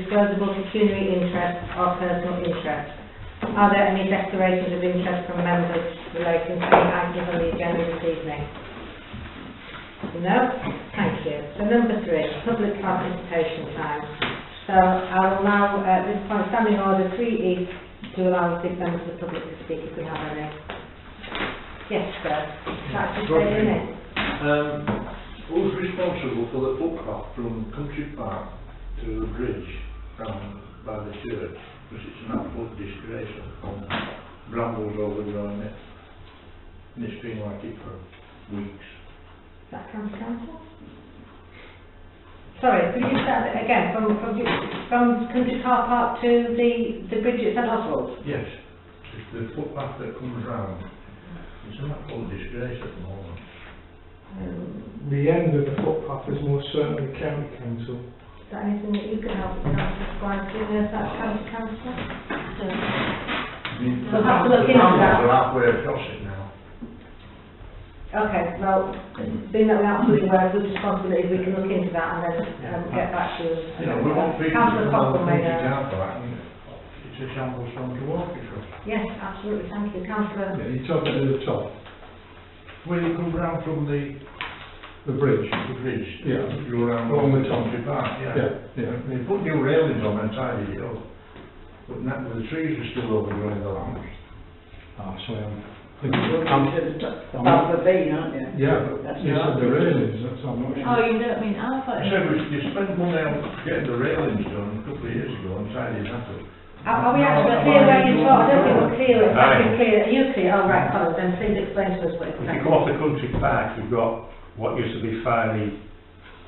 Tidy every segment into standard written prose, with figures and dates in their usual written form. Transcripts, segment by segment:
disclosable pecuniary interest or personal interest. Are there any declarations of interest from members relating to the items on the agenda this evening? No? Thank you. So number 3, public participation time. So I will now, at this point, standing order 3E to allow the members of the public to speak if we have any. Yes, sir. Who's responsible for the footpath from Country Park to the bridge down by the church? Because it's an absolute disgrace on brambles overgrowing it. And it's been like it for weeks. Is that council? Sorry, could you start again from Country Car Park to the bridge at St Oswald's? Yes, it's the footpath that comes round. It's an absolute disgrace at the moment. The end of the footpath is most certainly county council. Is that anything that you can help with, Councillor Squire? Do you know if that's county council? We'll have to look into that. We're halfway across it now. Okay, well, being that we're absolutely aware of the responsibilities, we can look into that and then get back to you. We want people Councillor to know Cockle may know. down for that, and it's a shambles from to walk across. Yes, absolutely, thank you. Councillor? Yeah, you talk at the top. Where you come round from the bridge. you go round on the top. Country Park, Yeah. They put new railings on and tidied it up, but the trees are still overgrowing the land. Above the bean, aren't you? Yeah, but you said the railings, that's how much. Oh, you don't mean I thought I said you spent money on getting the railings done a couple of years ago and tidying that up. Are we actually clear where you talk? I don't think we're clear. Exactly clear. Are you clear? Oh, right, Colin, then please explain to us what If you come off the Country Park, you've got what used to be Farley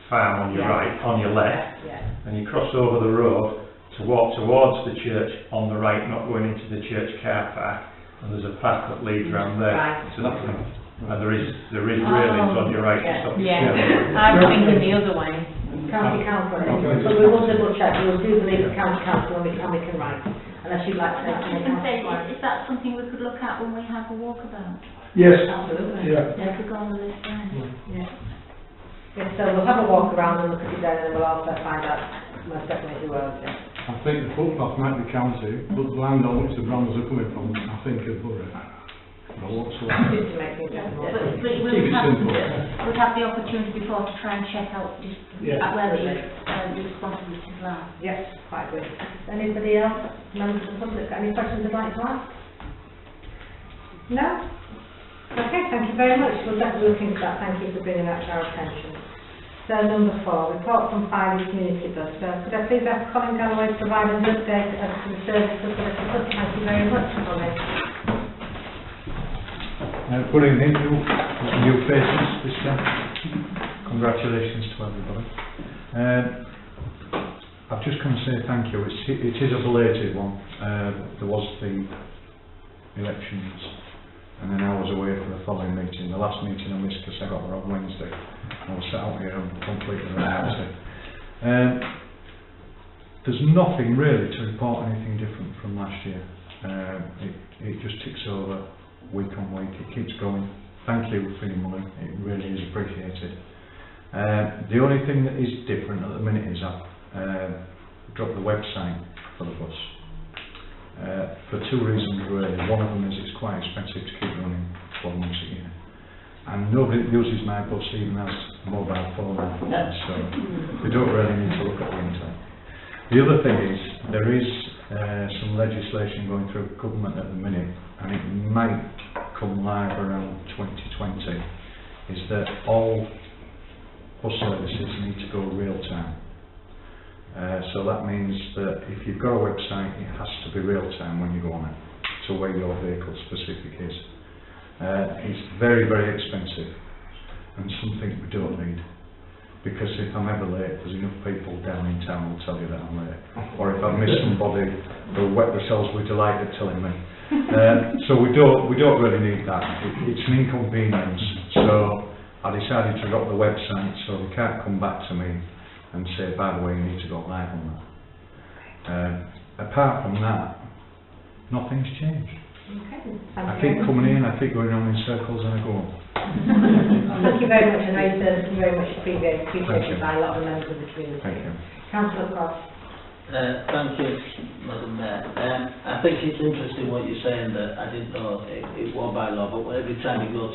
Farm on your right, on your left, and you cross over the road to walk towards the church on the right, not going into the church car park, and there's a path that leads round there. Right. So that's, and there is railings on your right to stop the yeah, church. I'm thinking the other way. County Council, but we will double check. We will do believe the County Council and we can write. Unless you'd like to say something. Is that something we could look at when we have a walkabout? Yes. Absolutely. Yeah. Yeah, could go on the list then. Yeah. Yes, so we'll have a walk around and look at it then, and then we'll also find out most definitely who owns it. I think the footpath might be county, but the land on which the brambles are coming from, I think is Borough. Just to make things But simple. we would have the opportunity before to try and check out just where the responsibilities lie. Yes, quite good. Anybody else? Members of the public, got any questions they'd like to ask? No? Okay, thank you very much. We'll definitely look into that. Thank you for bringing that to our attention. So number 4, report from Filey Community Bus. So could I please ask Colin Galloway to provide an update as to the service of the bus? Thank you very much, Colin. Good evening, new faces this time. Congratulations to everybody. I've just come to say thank you. It is a belated one. There was the elections, and then I was away for the following meeting. The last meeting I missed because I got there on Wednesday. I was sat out here and completely relaxed. There's nothing really to report anything different from last year. It just ticks over week on week. It keeps going. Thank you for your money. It really is appreciated. The only thing that is different at the minute is I've dropped the website for the bus. For 2 reasons really. One of them is it's quite expensive to keep running 12 months a year. And nobody uses my bus even has a mobile phone now, so they don't really need to look at the internet. The other thing is there is some legislation going through government at the minute, and it might come live around 2020, is that all bus services need to go real time. So that means that if you've got a website, it has to be real time when you go on it, to where your vehicle specific is. It's very, very expensive and something we don't need, because if I'm ever late, there's enough people down in town who'll tell you that I'm late, or if I miss somebody, they'll wet themselves with delight at telling me. So we don't really need that. It's an inconvenience. So I decided to drop the website so they can't come back to me and say, by the way, you need to go live on that. Apart from that, nothing's changed. Okay. I keep coming in, I keep going around in circles, and I go on. Thank you very much, and I know your service is very much appreciated by a lot of the members of the community. Thank you. Councillor Cross. Thank you, Madam Mayor. I think it's interesting what you're saying, that I didn't know it was by law, but every time I go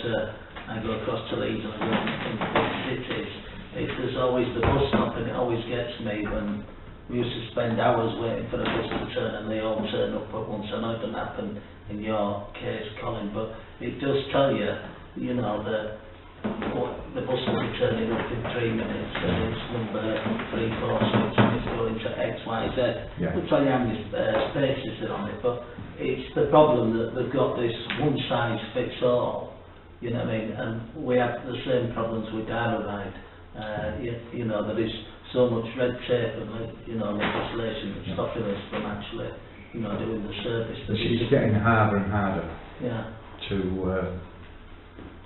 across to Leeds and I go in cities, there's always the bus stop, and it always gets me when we used to spend hours waiting for the bus to turn and they all turn up at once. I know it doesn't happen in your case, Colin, but it does tell you, you know, that the bus will be turning up in 3 minutes and it's number 346 and it's going to XYZ. Yeah. We'll tell you how many spaces are on it, but it's the problem that they've got this one size fits all, you know what I mean, and we have the same problems with Dial-A-Ride. You know, there is so much red tape and, you know, legislation that's stopping us from actually, you know, doing the service. It's getting harder and harder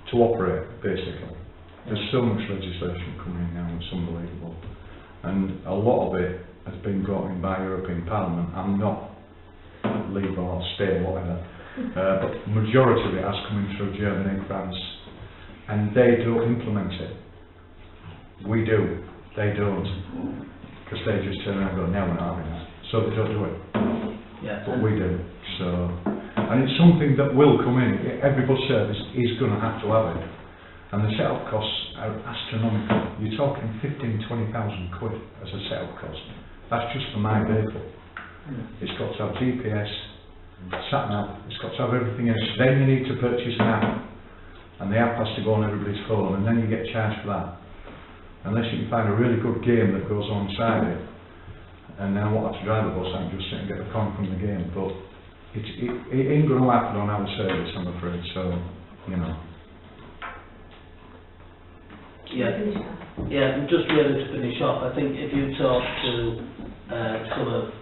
to operate, basically. There's so much legislation coming in now, it's unbelievable. And a lot of it has been brought in by European Parliament. I'm not Leave or Stay, whatever. But the majority of it has come in through Germany, France, and they don't implement it. We do, they don't. Because they just turn around and go, no, we're not having that. So they don't do it. Yeah. But we do. So, and it's something that will come in. Every bus service is going to have to have it. And the set-up costs are astronomical. You're talking 15,000 to 20,000 quid as a set-up cost. That's just for my vehicle. It's got to have GPS, sat-nav, it's got to have everything else. Then you need to purchase an app, and the app has to go on everybody's phone, and then you get charged for that. Unless you can find a really good game that goes alongside it, and then I won't have to drive the bus, I can just sit and get the coin from the game. But it ain't going to happen on our service, I'm afraid, so, you know. Yeah, and just really to finish off, I think if you talk to some of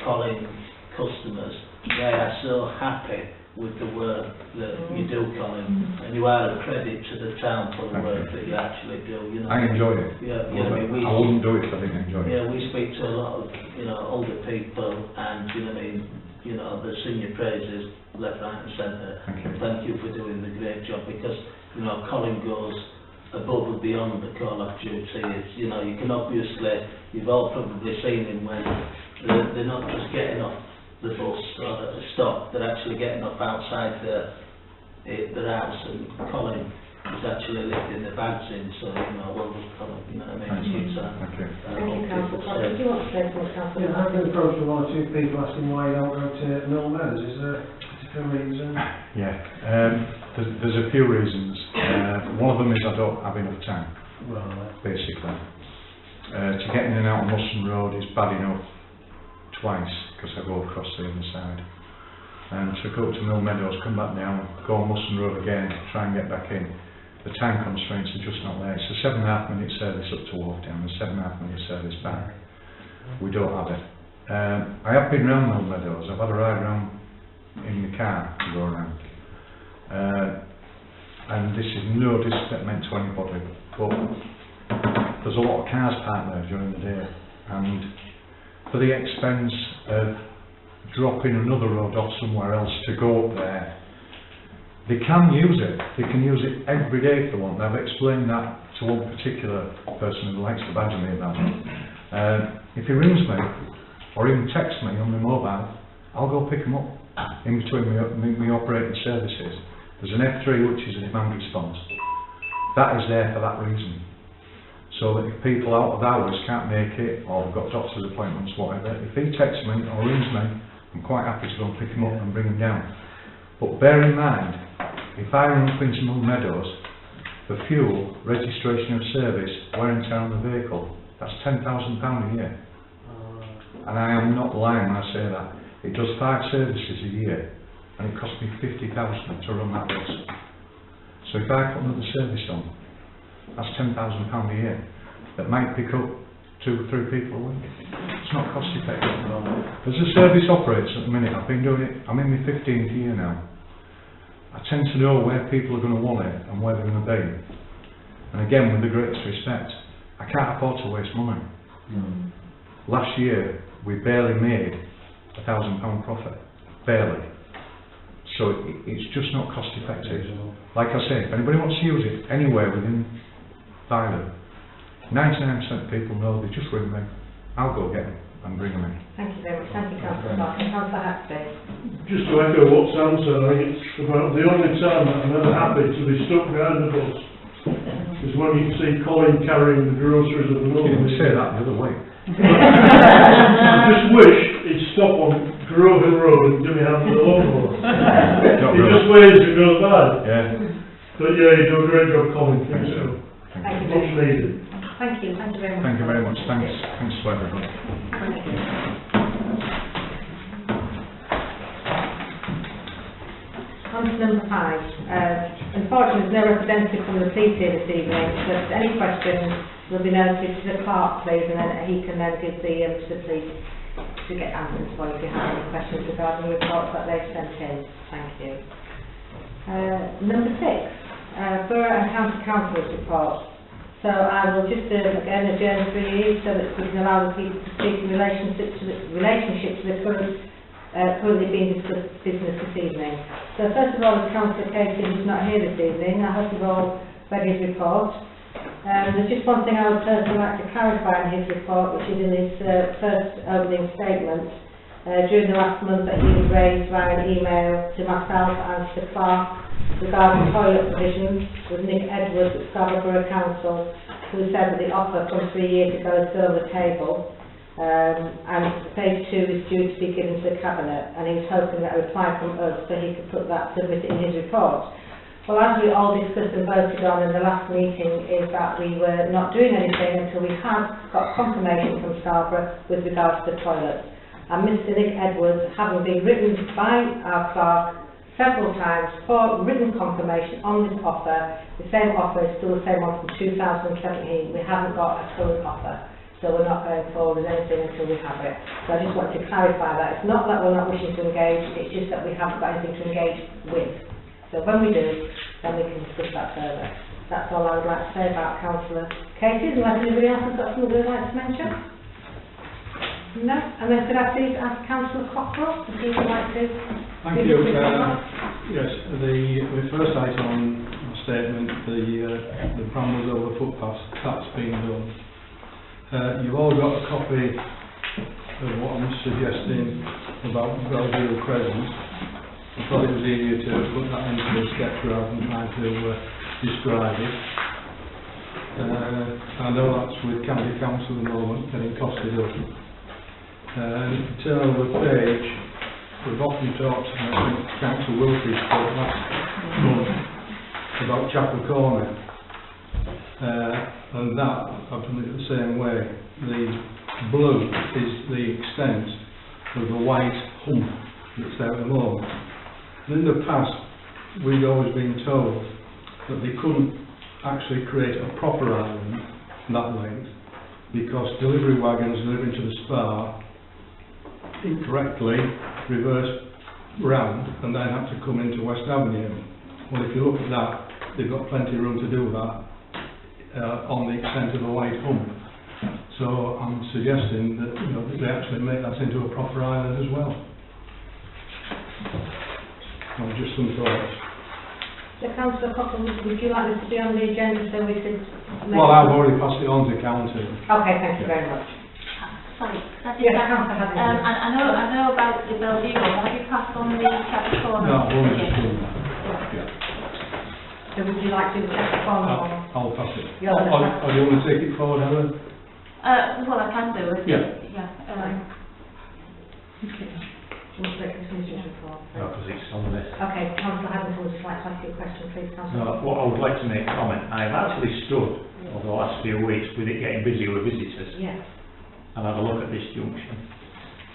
Colin's customers, they are so happy with the work that you do, Colin, and you are a credit to the town for the work that you actually do. You know, I enjoy it. Yeah, I mean, I wouldn't do it if I didn't enjoy it. Yeah, we speak to a lot of, you know, older people, and you know what I mean, you know, the senior praises left, right and centre. Thank you for doing the great job, because you know Colin goes above and beyond the call of duty. It's, you know, you can obviously, you've all probably seen him when they're not just getting off the bus or at the stop, they're actually getting up outside their house, and Colin is actually lifting the bags in, so you know, well done Colin, you know what I mean? Thank you, Councillor Collins. Do you want to say something, Councillor? Yeah, I've been approached by one or two people asking why you don't go to Mill Meadows. Is there a particular reason? Yeah, there's a few reasons. One of them is I don't have enough time, basically. To get in and out of Musson Road is bad enough twice, because I go across the other side. And to go up to Mill Meadows, come back down, go on Musson Road again, try and get back in. The time constraints are just not there. It's a 7.5 minute service up to Wharfdown, a 7.5 minute service back. We don't have it. I have been round Mill Meadows. I've had a ride round in the car to go around. And this is no disrespect meant to anybody, but there's a lot of cars parked there during the day, and for the expense of dropping another road off somewhere else to go up there, they can use it. They can use it every day if they want. I've explained that to one particular person who likes to badger me about it. If he rings me, or even texts me on my mobile, I'll go pick him up in between my operating services. There's an F3 which is a demand response. That is there for that reason. So that if people out of hours can't make it, or have got doctor's appointments, whatever, if he texts me or rings me, I'm quite happy to go and pick him up and bring him down. But bear in mind, if I run up into Mill Meadows, for fuel, registration of service, wear and tear on the vehicle, that's £10,000 a year. And I am not lying when I say that. It does 5 services a year, and it cost me £50,000 to run that bus. So if I put another service on, that's £10,000 a year. That might pick up 2 or 3 people a week. It's not cost effective. As a service operator at the minute, I've been doing it, I'm in my 15th year now. I tend to know where people are going to want it and where they're going to be. And again, with the greatest respect, I can't afford to waste money. Last year, we barely made £1,000 profit. Barely. So it's just not cost effective. Like I say, if anybody wants to use it anywhere within Thailand, 99% of people know, they just ring me. I'll go get them and bring them in. Thank you very much. Thank you, Councillor Clark. And Councillor Hackney. Just to echo what Sam said, I think it's about the only time that I'm ever happy to be stuck behind the bus is when you see Colin carrying the groceries of the You road. can say that the other way. I just wish he'd stop on Grove Hill Road and give me a hand with the lawnmower. He just waves and goes by. Yeah. But yeah, you do a great job, Colin. Thanks so. Thank you. Much needed. Thank you. Thank you very much. Thank you very much. Thanks to everybody. Thank you. On to number 5. Unfortunately, there's no representative from the police here this evening, but any questions will be noted to the clerk, please, and then he can then give the to the police to get answers for you if you have any questions regarding the reports that they've sent in. Thank you. Number 6, Borough and County Council's report. So I will just again adjourn for you so that we can allow the people to speak in relationship to the currently being discussed business this evening. So first of all, as Councillor Casey who's not here this evening, I hope you've all read his report. There's just one thing I would personally like to clarify in his report, which is in his first opening statement. During the last month that he was raised via an email to myself and to the clerk regarding toilet provisions with Nick Edwards at Scarborough Borough Council, who said that the offer from 3 years ago is still on the table. And phase 2 is due to be given to the Cabinet, and he was hoping that a reply from us so he could submit it in his report. Well, as we all discussed and voted on in the last meeting, is that we were not doing anything until we had got confirmation from Scarborough with regards to the toilets. And Mr Nick Edwards, having been written by our clerk several times for written confirmation on this offer, the same offer is still the same one from 2017. We haven't got a current offer. So we're not going forward with anything until we have it. So I just wanted to clarify that. It's not that we're not wishing to engage, it's just that we haven't got anything to engage with. So when we do, then we can discuss that further. That's all I would like to say about Councillor Casey, unless anybody else has got something they'd like to mention. No? And then could I please ask Councillor Cockrell if he would like to... Thank you. Yes, the first item on the statement, the brambles over footpaths, that's been done. You've all got a copy of what I'm suggesting about Bellevue Crescent. I thought it was easier to put that into a sketch rather than trying to describe it. I know that's with County Council at the moment, getting costed up. Turn over the page, we've often talked, and I think Council Wilkie spoke last month about Chapel Corner. And that, I've done it the same way. The blue is the extent of the white hump that's there at the moment. And in the past, we'd always been told that they couldn't actually create a proper island that length because delivery wagons delivering to the Spa incorrectly reversed round and then had to come into West Avenue. Well, if you look at that, they've got plenty of room to do that. On the extent of a white hump. So I'm suggesting that that they actually make that into a proper island as well. Just some thoughts. So Councillor Cockrell, would you like this to be on the agenda so we could... Well, I've already passed it on to County. Okay, thank you very much. Sorry, could I just Yes, ask, Councillor Haddington. I know about the Bellevue, but have you passed on the Chapel Corner? No, I've already Yeah. done that. Yeah. So would you like to check the form or... I'll pass it. You're gonna pass Or do you want to take it forward, Helen? Well, I can do it. Yeah. We'll take this into report. No, because it's on this. Okay, Councillor Haddington would just like to ask you a question, please, Councillor. No, what I would like to make a comment, I've actually stood over the last few weeks with it getting busy with visitors Yes. and had a look at this junction.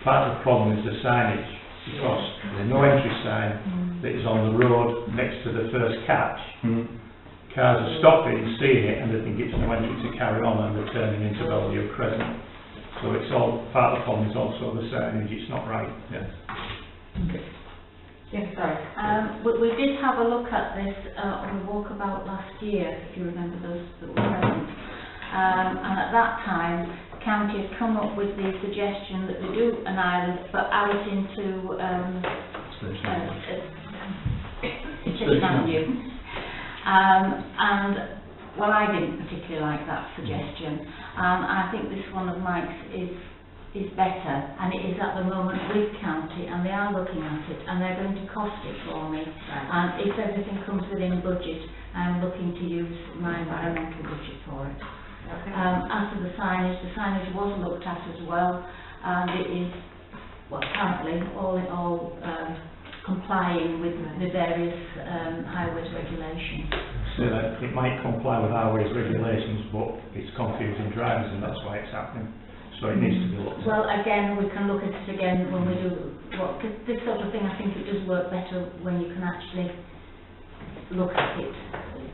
Part of the problem is the signage, because there's no entry sign that is on the road next to the first catch. Cars are stopping, seeing it, and they think it's no entry to carry on, and they're turning into Bellevue Crescent. So it's all, part of the problem is also the signage, it's not right. Yes. Yes, sorry. We did have a look at this on the walkabout last year, if you remember those that were present. And at that time, the county had come up with the suggestion that they do an island, but out into Station Avenue. And well, I didn't particularly like that suggestion. I think this one of Mike's is is better, and it is at the moment with county, and they are looking at it, and they're going to cost it for me. And if everything comes within budget, I'm looking to use my environmental budget for it. Okay. As for the signage was looked at as well, and it is, well, apparently all in all complying with the various highways regulations. So that it might comply with highways regulations, but it's confusing drivers, and that's why it's happening. So it needs to be looked at. Well, again, we can look at it again when we do, this sort of thing, I think it does work better when you can actually look at it.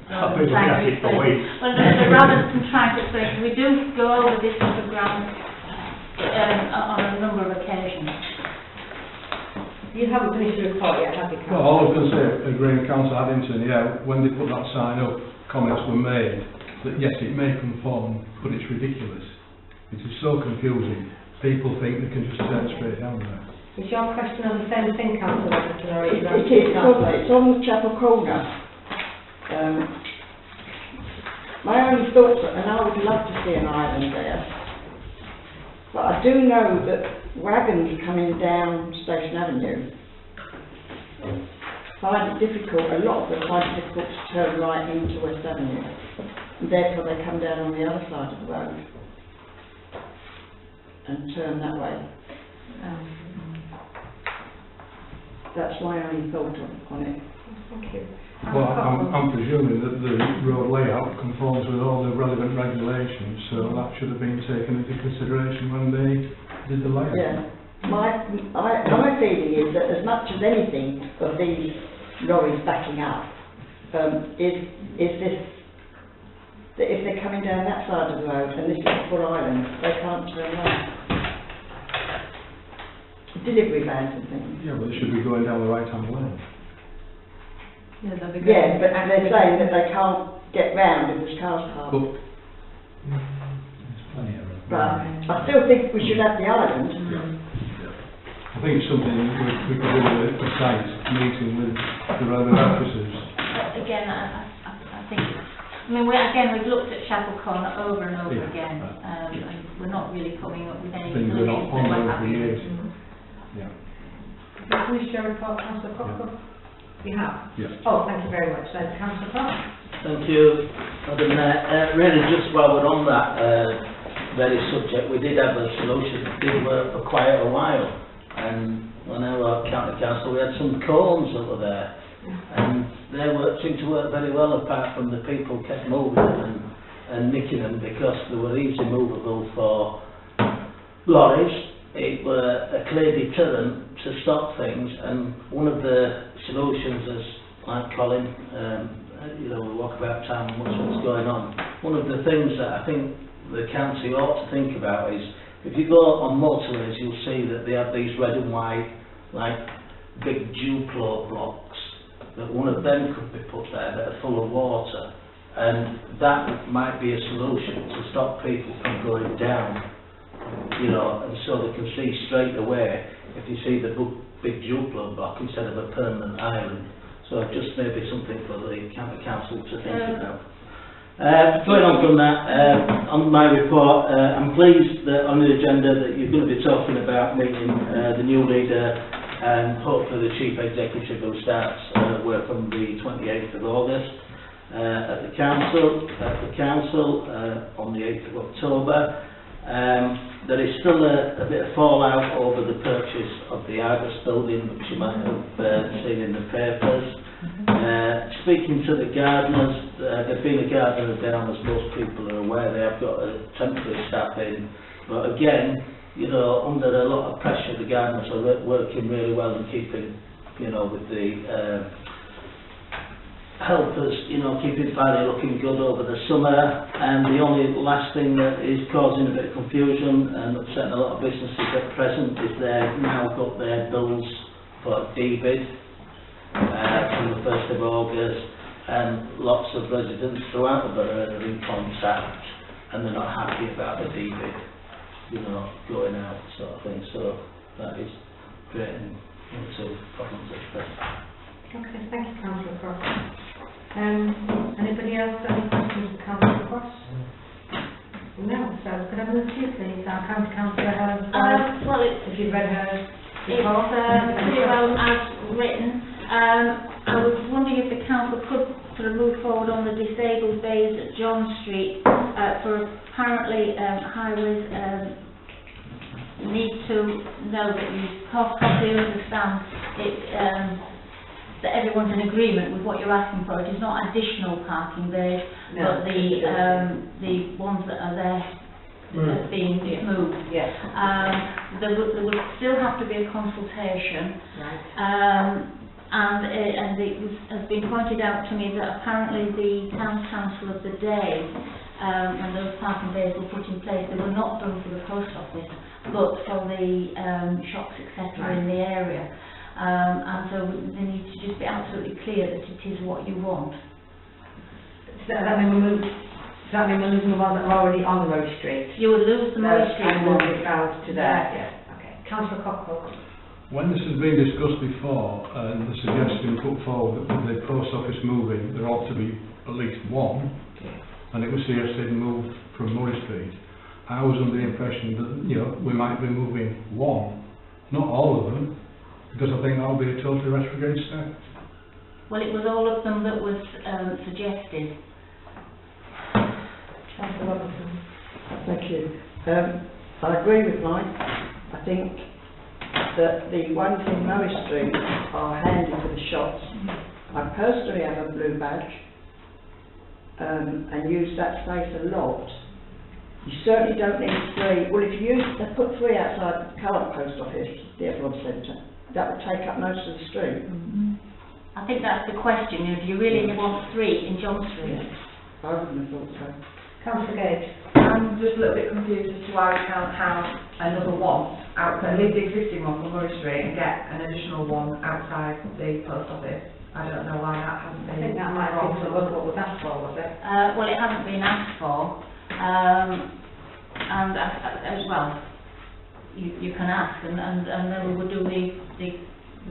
I've been looking at it for weeks. Well, rather than trying to explain, we do go over this sort of ground on a number of occasions. You haven't finished the report yet, have you, Well, Councillor? all I was going to say, agreeing with Councillor Addington, yeah, when they put that sign up, comments were made that yes, it may conform, but it's ridiculous. It is so confusing. People think they can just turn straight down there. Is your question on the same thing, Councillor Addington, or is It that... is, it's on Chapel Corner. My only thoughts, and I would love to see an island there, but I do know that wagons coming down Station Avenue find it difficult, a lot of them find it difficult to turn right into West Avenue, and therefore they come down on the other side of the road and turn that way. That's my only thought on it. Thank you. Well, I'm presuming that the road layout conforms with all the relevant regulations, so that should have been taken into consideration when they did the layout. Yeah. My feeling is that as much as anything of these lorries backing up, is this, that if they're coming down that side of the road and this is a full island, they can't turn right. Delivery vans and things. Yeah, but they should be going down the right-hand lane. Yeah, they'll be Yeah, but they're saying that they can't get round if there's cars parked. But There's plenty of room. But I still think we should have the island. I think it's something we could do with a site meeting with the relevant officers. Again, I think, I mean, we've looked at Chapel Corner over and over Yeah. again, and we're not really coming up with any Things are not solutions that we're ongoing for happy years. with. Yeah. Have you finished your report, Councillor Cockburn? You have? Yeah. Oh, thank you very much. Then, Councillor Clark. Thank you, Madam Mayor. Really, just while we're on that very subject, we did have a solution that did work for quite a while. And when I was county council, we had some cones over there, and they seemed to work very well, apart from the people kept moving them and nicking them because they were easy movable for lorries. It were a clear deterrent to stop things, and one of the solutions is, like Colin, we walk about town and what's going on. One of the things that I think the county ought to think about is, if you go on motorways, you'll see that they have these red and white, like big Duplo blocks, that one of them could be put there that are full of water, and that might be a solution to stop people from going down, and so they can see straight away if you see the big Duplo block instead of a permanent island. So just maybe something for the county council to think about. Going on from that, on my report, I'm pleased that on the agenda that you're going to be talking about meeting the new leader and hopefully the chief executive who starts work on the 28th of August at the council on the 8th of October. There is still a bit of fallout over the purchase of the Argos building, which you might have seen in the papers. Speaking to the gardeners, there've been a gardener down, as most people are aware. They have got a temporary staff in, but again, under a lot of pressure, the gardeners are working really well and keeping, with the helpers, keeping Valley looking good over the summer. And the only last thing that is causing a bit of confusion and upsetting a lot of businesses at present is they've now got their bills for DBID from the 1st of August, and lots of residents throughout the borough are in contact and they're not happy about the DBID, going out sort of thing. So that is creating some problems at present. Okay, thank you, Councillor Cross. Anybody else got any questions for Councillor Cross? No, so could I have another two, please? Our county councillor Helen Well, it's if you've read her It's report. pretty well as written. I was wondering if the council could sort of move forward on the disabled bays at John Street, for apparently highways need to know that you possibly understand it, that everyone's in agreement with what you're asking for. It is not additional parking bays, but the ones that are there that are being moved. Yes. There would still have to be a consultation, Right. and has been pointed out to me that apparently the town council of the day, when those parking bays were put in place, they were not done for the post office, but for the shops, etc. in the area. And so they need to just be absolutely clear that it is what you want. So that mean we move, does that mean we're losing the ones that are already on Road Street? You will lose the Moy Street And move one. it round to there, yeah. Okay. Councillor Cockle. When this has been discussed before, and the suggestion put forward that with the post office moving, there ought to be at least one, and it was suggested moved from Murray Street, I was under the impression that, you know, we might be moving one, not all of them, because I think that would be a total retrograde step. Well, it was all of them that was suggested. Councillor Robinson. Thank you. I agree with Mike. I think that the ones in Murray Street are handy for the shops. I personally have a blue badge and use that space a lot. You certainly don't need three. Well, if you put three outside the current post office, the Everard Centre, that would take up most of the street. I think that's the question. You know, do you really want three in John Street? I wouldn't have thought so. Councillor Gage. I'm just a little bit confused as to why we can't have another one outside, leave the existing one from Murray Street and get an additional one outside the post office. I don't know why that hasn't I been. think that might have been what was asked for, was it? Well, it hasn't been asked for, and as well, you can ask, and then we would do the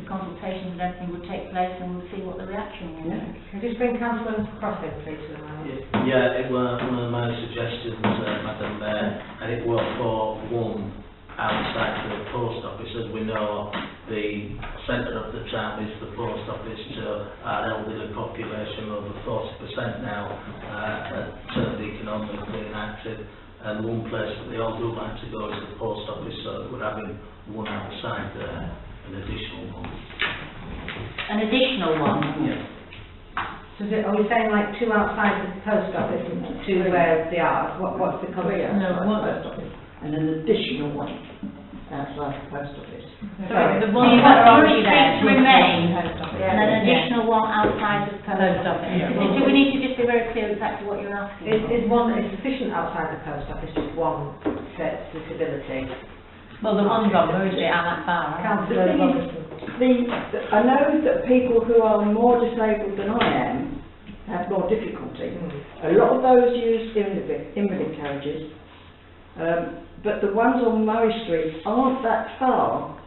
consultations and everything would take place, and we'll see what the reaction is. Can you just bring Councillor Crossing, please, to the mic? Yeah, it was one of my suggestions, Madam Mayor, and it was for one outside the post office. As we know, the centre of the town is the post office to our elderly population, over 40% now, turned economically inactive, and one place that they all do like to go is the post office, so we're having one outside there, an additional one. An additional one? Yeah. So are we saying like two outside the post office and two where they are? What's the Three concept? outside the post office and an additional one outside the post office. Sorry, the one that are already there to remain, and an additional one outside the post office. Do we need to just be very clear exactly what you're asking? Is one that is sufficient outside the post office, just one for disability? Well, the ones on Murray Street are that far. Councillor Robinson. I know that people who are more disabled than I am have more difficulty. A lot of those use invalid carriages, but the ones on Murray Street aren't that far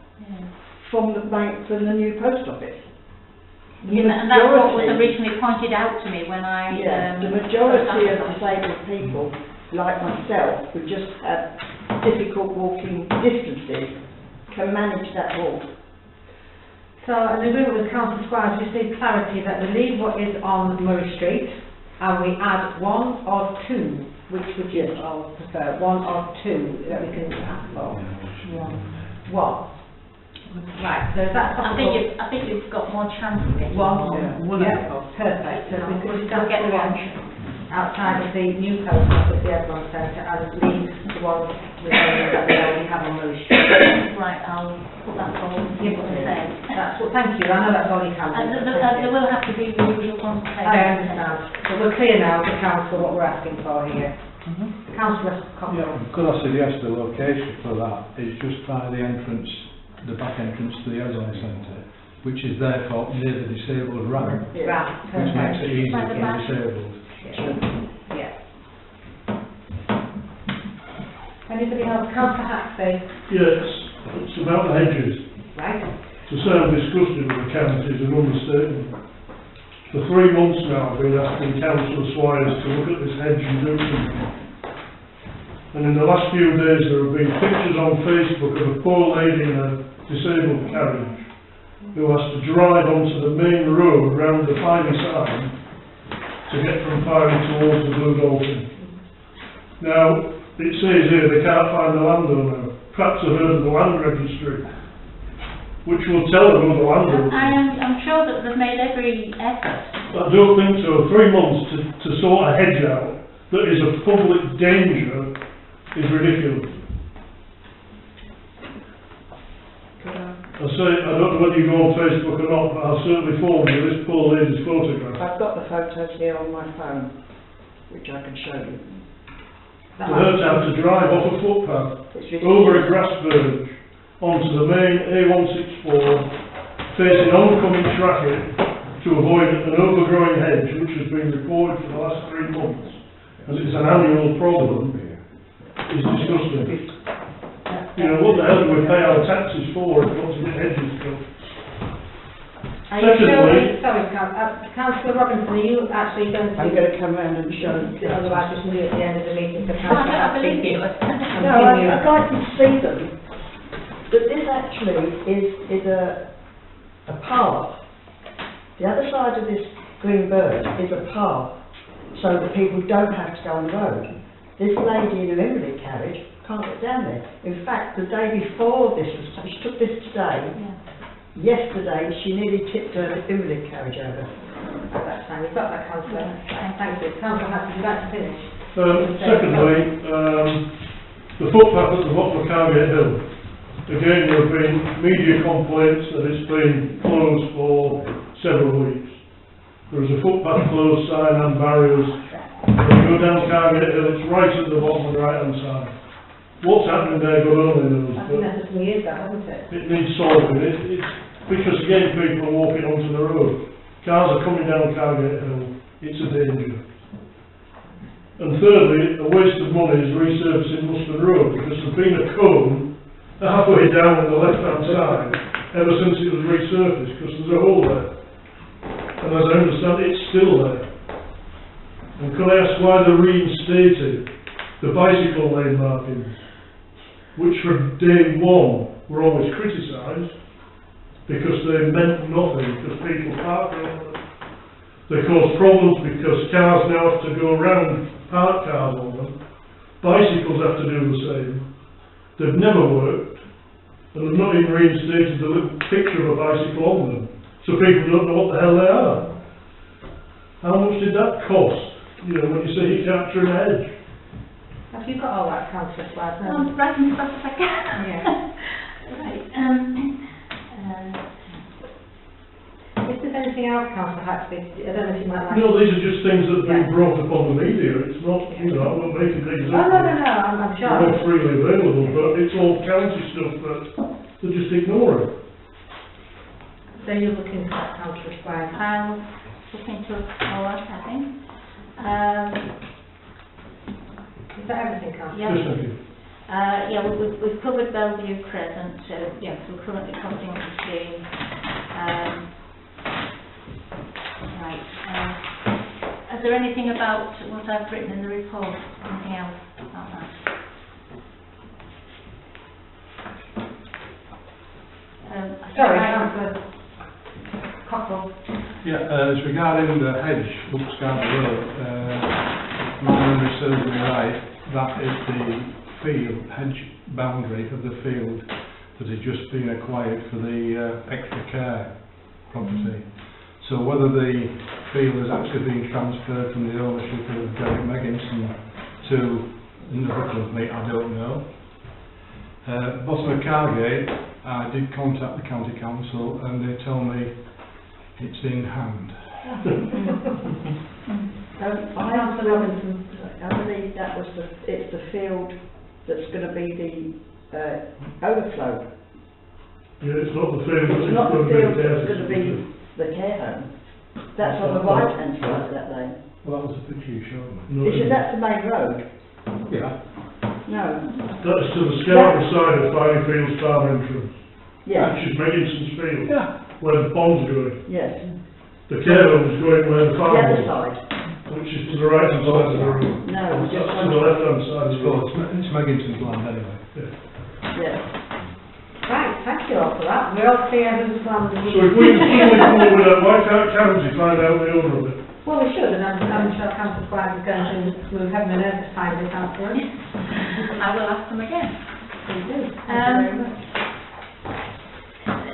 from the new new post office. And that's what was originally pointed out to me when I... the majority of disabled people, like myself, who just have difficult walking distances, can manage that walk. So, in agreement with Councillor Squires, just need clarity that we leave what is on Murray Street and we add one or two, which would you all prefer? One or two that we can ask for? One. Right, so is that I think you've got more chance of getting one. one. Yeah, perfect. So we could You'll get the one outside of the new post office, the Everard Centre, and leave the one that we already have on Murray Street. Right, I'll put that forward and see what they say. That's what, thank you, I know that's all you can do. And there will have to be the usual consultation. I understand. So we're clear now, the council, what we're asking for here. Councillor Cockle. Could I suggest the location for that is just by the entrance, the back entrance to the Everard Centre, which is therefore near the disabled ramp, Right, which makes it easy By for the back. the disabled. Yeah. Anybody else? Councillor Haxby. Yes, it's about the hedges. Right. To sound disgusted with the county is an understatement. For 3 months now I've been asking Councillor Squires to look at this hedge and do something. And in the last few days there have been pictures on Facebook of a poor lady in a disabled carriage who has to drive onto the main road round the Piney sign to get from Piney towards the Blue Dolphin. Now, it says here they can't find the landowner. Perhaps they've heard of the land registry, which will tell them who the landowner is. I'm sure that they've made every effort. I don't think so. 3 months to sort a hedge out that is a public danger is ridiculous. I say, I don't know whether you go on Facebook or not, but I'll certainly forward you this poor lady's photograph. I've got the photos here on my phone, which I can show you. For her to have to drive off a footpath, It's over a grass verge, onto the main A164, facing oncoming traffic to avoid an overgrowing hedge, which has been reported for the last 3 months, and it's an annual problem, is disgusting. You know, what the hell do we pay our taxes for if lots of hedges cut? Secondly, Sorry, Councillor Robinson, are you actually going to... I'm going to come round and show you. Otherwise we can do it at the end of the meeting. So I believe you. No, I'd like to see them. But this actually is a path. The other side of this green bird is a path, so that people don't have to go on the road. This lady in an invalid carriage can't get down there. In fact, the day before this was, she took this today. Yesterday, she nearly tipped her invalid carriage over. That's fine, you've got that, Councillor. Thank you. Councillor Hutton, you'd like to finish? secondly, the footpath at the bottom of Cargate Hill. Again, there have been media complaints that it's been closed for several weeks. There is a footpath closed sign and barriers. When you go down Cargate Hill, it's right at the bottom right hand side. What's happening there, God only knows. I think that's some years ago, hasn't it? It needs solving. It's because again people are walking onto the road. Cars are coming down Cargate Hill. It's a danger. And thirdly, a waste of money is resurfacing Muston Road because there's been a cone halfway down on the left hand side ever since it was resurfaced because there's a hole there. And as I understand it's still there. And can I ask why they reinstated the bicycle lane markings, which from day one were always criticised because they meant nothing, because people park around them. They cause problems because cars now have to go around parked cars on them. Bicycles have to do the same. They've never worked, and they've not even reinstated the little picture of a bicycle on them, so people don't know what the hell they are. How much did that cost? You know, when you say you can't trim a hedge. Have you got all that, Councillor Squires? Right as fast as I can. Yeah. Right. If there's anything else, Councillor Haxby, I don't know if you might like... No, these are just things that have been brought up on the media. It's not, you know, I'm not making things Oh, up. no, I'm sure. They're all freely available, but it's all county stuff that they're just ignoring. So you're looking for that, Councillor Squires? I'll look into all that, I think. Is that everything, Councillor? Yeah. Just thank you. Yeah, we've covered Bellevue Crescent, so yes, we're currently costing the scheme. Right. Is there anything about what I've written in the report? Anything else about that? Sorry, Councillor Cockle. Yeah, it's regarding the hedge, Buckscarter Road. My memory serves me right, that is the field, hedge boundary of the field that has just been acquired for the extra care property. So whether the field has actually been transferred from the ownership of Derek Megginson to another company, I don't know. Bottom of Cargate, I did contact the county council and they told me it's in hand. Councillor Robinson. I believe that was it's the field that's going to be the overflow. Yeah, it's not the field that's It's not the field that's going going to be the care home. That's on the right hand side of that lane. Well, that was the picture you showed me. No, That's the main road? Yeah. No. that's to the Scarborough side of Firefields Farm entrance. Yeah. Which is Megginson's field, Yeah. where the pond's going. Yes. The care home's going where the The farm other is. side. which is to the right hand side of the road. No, That's just to the left hand side of the road. It's Megginton's land anyway. yeah. Right, thank you all for that. We're all clear who's land. So if we can suddenly come up with that, why can't County find out the owner of it? Well, we should, and I'm sure Councillor Squire is going to, we're having an oversight this afternoon. I will ask them again. Please do. Thank you very much.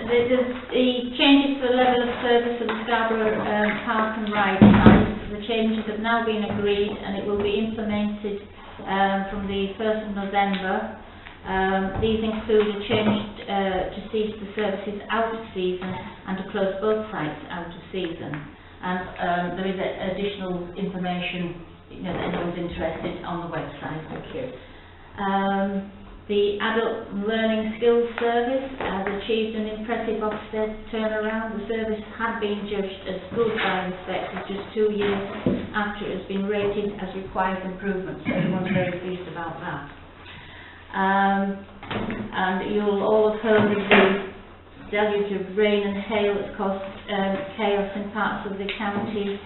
The changes to the level of service of the Scarborough Park and Ride site, the changes have now been agreed and it will be implemented from the 1st of November. These include a change to cease the services out of season and to close both sites out of season. And there is additional information, you know, that anyone's interested on the website. Thank you. The Adult Learning Skills Service has achieved an impressive Ofsted turnaround. The service had been judged as good by inspectors just 2 years after it has been rated as requires improvement, so everyone's very pleased about that. And you'll all have heard of the deluge of rain and hail that's caused chaos in parts of the county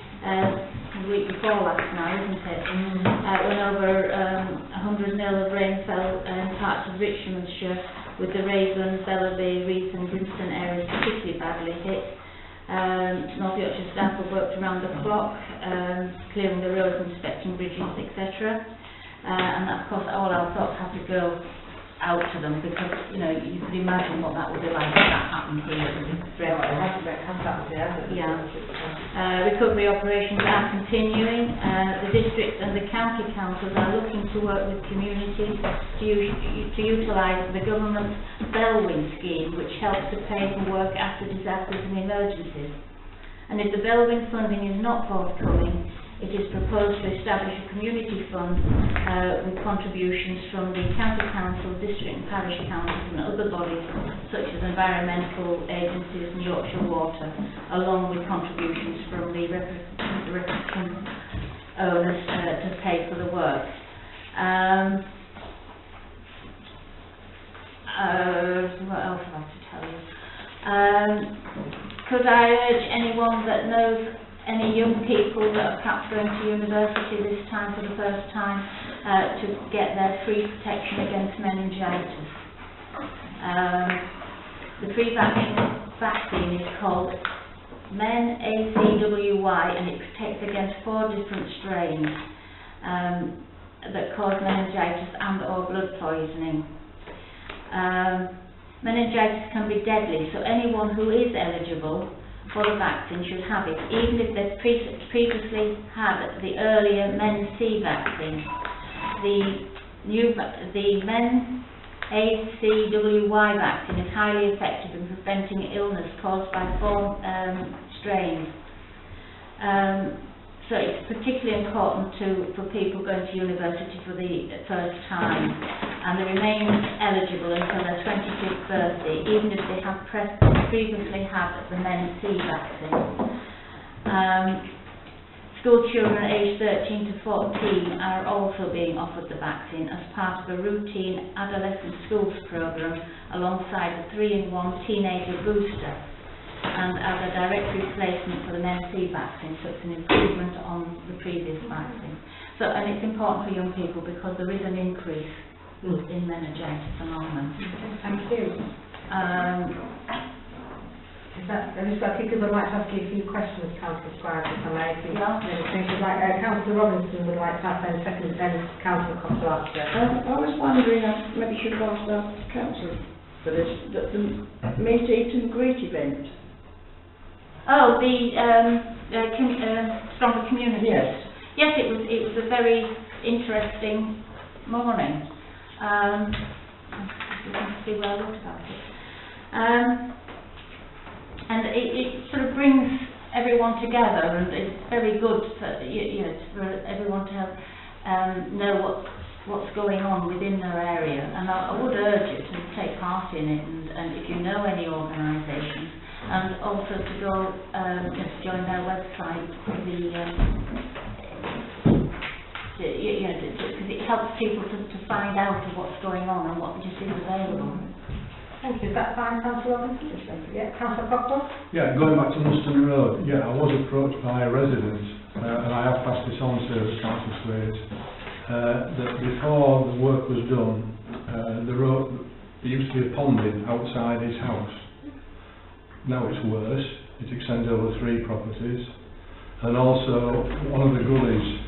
the week before last now, isn't it? When over 100 mil of rain fell in parts of Richmondshire, with the Raeburn, Bellaby, Rees and Grimston areas particularly badly hit. North Yorkshire staff have worked around the clock, clearing the roads, inspecting bridges, etc. And of course all our thoughts have to go out to them, because, you know, you could imagine what that would be like if that happened here. Recovery operations are continuing. The district and the county councils are looking to work with communities to utilise the government's Bellwin scheme, which helps to pay for work after disasters and emergencies. And if the Bellwin funding is not forthcoming, it is proposed to establish a community fund with contributions from the county council, district and parish councils and other bodies such as environmental agencies and Yorkshire Water, along with contributions from the representative owners to pay for the work. What else have I to tell you? Could I urge anyone that knows any young people that are perhaps going to university this time for the first time to get their free protection against meningitis. The free vaccine is called MenACWY, and it protects against 4 different strains that cause meningitis and or blood poisoning. Meningitis can be deadly, so anyone who is eligible for the vaccine should have it, even if they've previously had the earlier Men-C vaccine. The Men-ACWY vaccine is highly effective in preventing illness caused by 4 strains. So it's particularly important for people going to university for the first time, and they remain eligible until their 25th birthday, even if they have previously had the Men-C vaccine. School children aged 13 to 14 are also being offered the vaccine as part of a routine adolescent schools programme alongside the 3-in-1 teenager booster, and as a direct replacement for the Men-C vaccine, so it's an improvement on the previous vaccine. So, and it's important for young people because there is an increase in meningitis among them. Thank you. I've just got a few people who would like to ask you a few questions, Councillor Squire, if I may. Councillor Robinson would like to ask then second, then Councillor Cox will answer. I was wondering, maybe should have asked the council for this, that the meet, eat and greet event. Oh, the Stronger Community. Yes. Yes, it was a very interesting morning. You can see where I looked about it. And it sort of brings everyone together, and it's very good for, for everyone to know what's going on within their area. And I would urge you to take part in it, and if you know any organisations, and also to go just join their website, because it helps people to find out what's going on and what just is available. Thank you. Is that fine, Councillor Robinson? Yeah, Councillor Cockburn? Yeah, going back to Muston Road, yeah, I was approached by a resident and I have passed this on to Councillor Swades, that before the work was done, the road, there used to be a ponding outside his house. Now it's worse, it extends over 3 properties, and also one of the gullies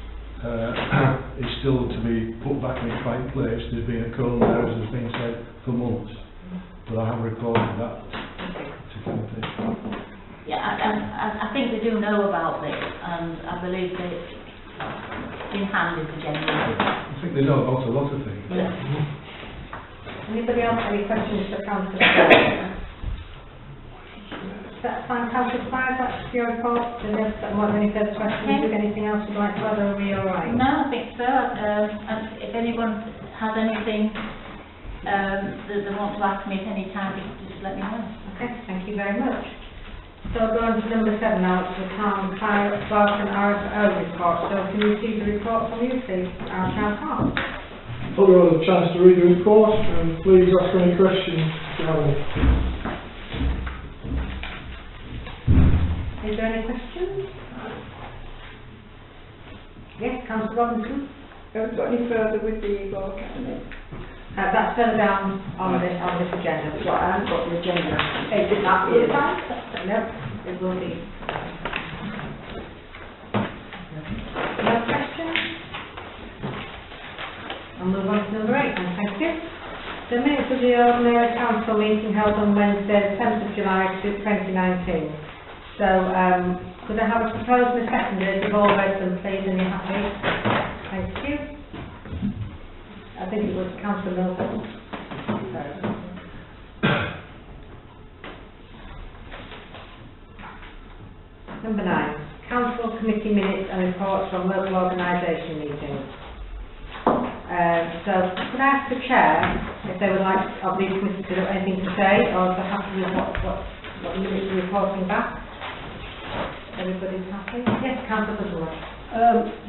is still to be put back in its right place. There's been a cone there, as has been said, for months, but I have reported that to County. Yeah, I think they do know about this, and I believe that it's in hand in the general. I think they know about a lot of things. Yeah. Anybody else have any questions for Councillor Swades? That's fine, Councillor Swades, that's your report. There's more than any further questions. Okay. Is there anything else you'd like to add, or are we all right? No, I think so. And if anyone has anything that they want to ask me at any time, just let me know. Okay, thank you very much. So I'll go on to number 7 now, it's the Town Clerk and RFO report. So can you see the report from you, please, our Town Clerk? Hope you all had a chance to read the report, and please ask any questions if you have any. Is there any questions? Yes, Councillor Robinson? Have we got any further with the Law Academy? That's further down on this agenda. Well, I haven't got the agenda. Is it that here? No, it will be. No questions? I'll move on to number 8, and thank you. The minutes of the ordinary council meeting held on Wednesday, the 10th of July 2019. So, could I have a proposed and a seconded? You've all read them, please, and you're happy? Thank you. I think it was Councillor Milton. Number 9, Council Committee minutes and reports from local organisation meetings. So, could I ask the Chair if they would like, of these committees, to have anything to say, or if they're happy with what minutes are reporting back? Everybody's happy? Yes, Councillor Butterworth.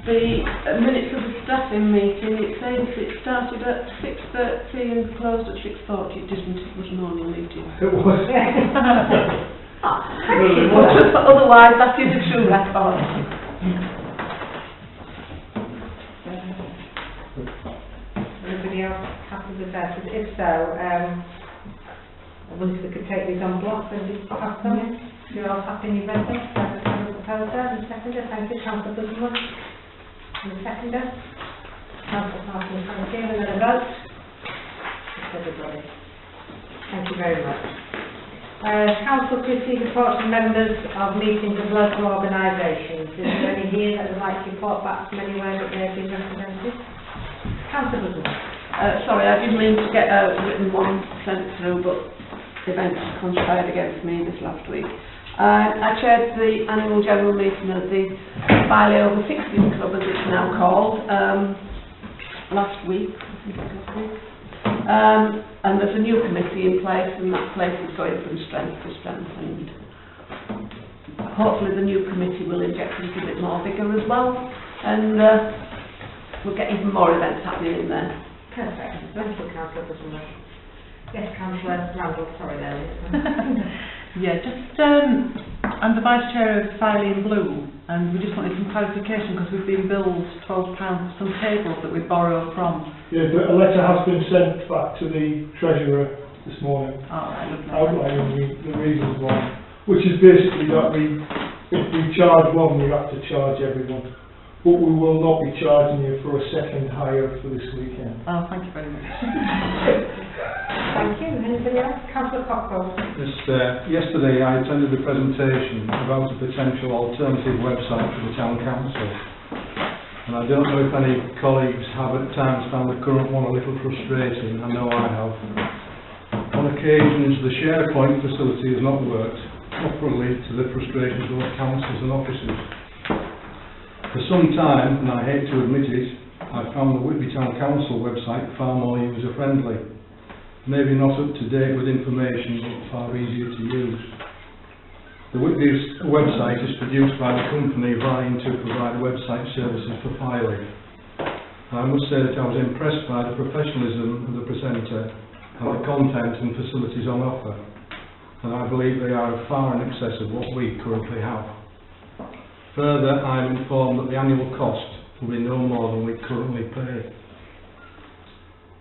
The minutes of the staffing meeting, it says it started at 6:30 and closed at 6:40. It didn't, it was a normal meeting. It was. Otherwise, that is a true record. Everybody else happy with that? If so, I wonder if we could take these on block and just pass them. You're all happy and you've read them? Have a proposer and seconder. Thank you, Councillor Butterworth. And the seconder. Councillor Parkin, thank you. And then a vote. Everybody. Thank you very much. Council to receive reports from members of meetings of local organisations. Is there any here that would like to report back from anywhere that they have been represented? Councillor Butterworth. Sorry, I didn't mean to get a written one sent through, but events conspired against me this last week. I chaired the annual general meeting of the Filey Over 60s Club, as it's now called, last week, I think it was last week. And there's a new committee in place, and that place is going from strength to strength, and hopefully the new committee will inject a little bit more vigour as well, and we'll get even more events happening in there. Perfect. Thank you, Councillor Butterworth. Yes, Councillor Randall, sorry there. Yeah, just, I'm the Vice Chair of Filey and Blue, and we just wanted some clarification because we've been billed £12 for some tables that we borrowed from. Yeah, but a letter has been sent back to the Treasurer this morning, outlining the reasons why, which is basically that if we charge one, we have to charge everyone. But we will not be charging you for a second hire for this weekend. Oh, thank you very much. Thank you. Anybody else? Councillor Cockrell. Yesterday I attended a presentation about a potential alternative website for the Town Council. And I don't know if any colleagues have at times found the current one a little frustrating. I know I have. On occasions the SharePoint facility has not worked, properly to the frustrations of councils and officers. For some time, and I hate to admit it, I found the Whitby Town Council website far more user-friendly. Maybe not up to date with information, but far easier to use. The Whitby website is produced by the company vying to provide website services for Filey. And I must say that I was impressed by the professionalism of the presenter and the content and facilities on offer. And I believe they are far in excess of what we currently have. Further, I'm informed that the annual cost will be no more than we currently pay.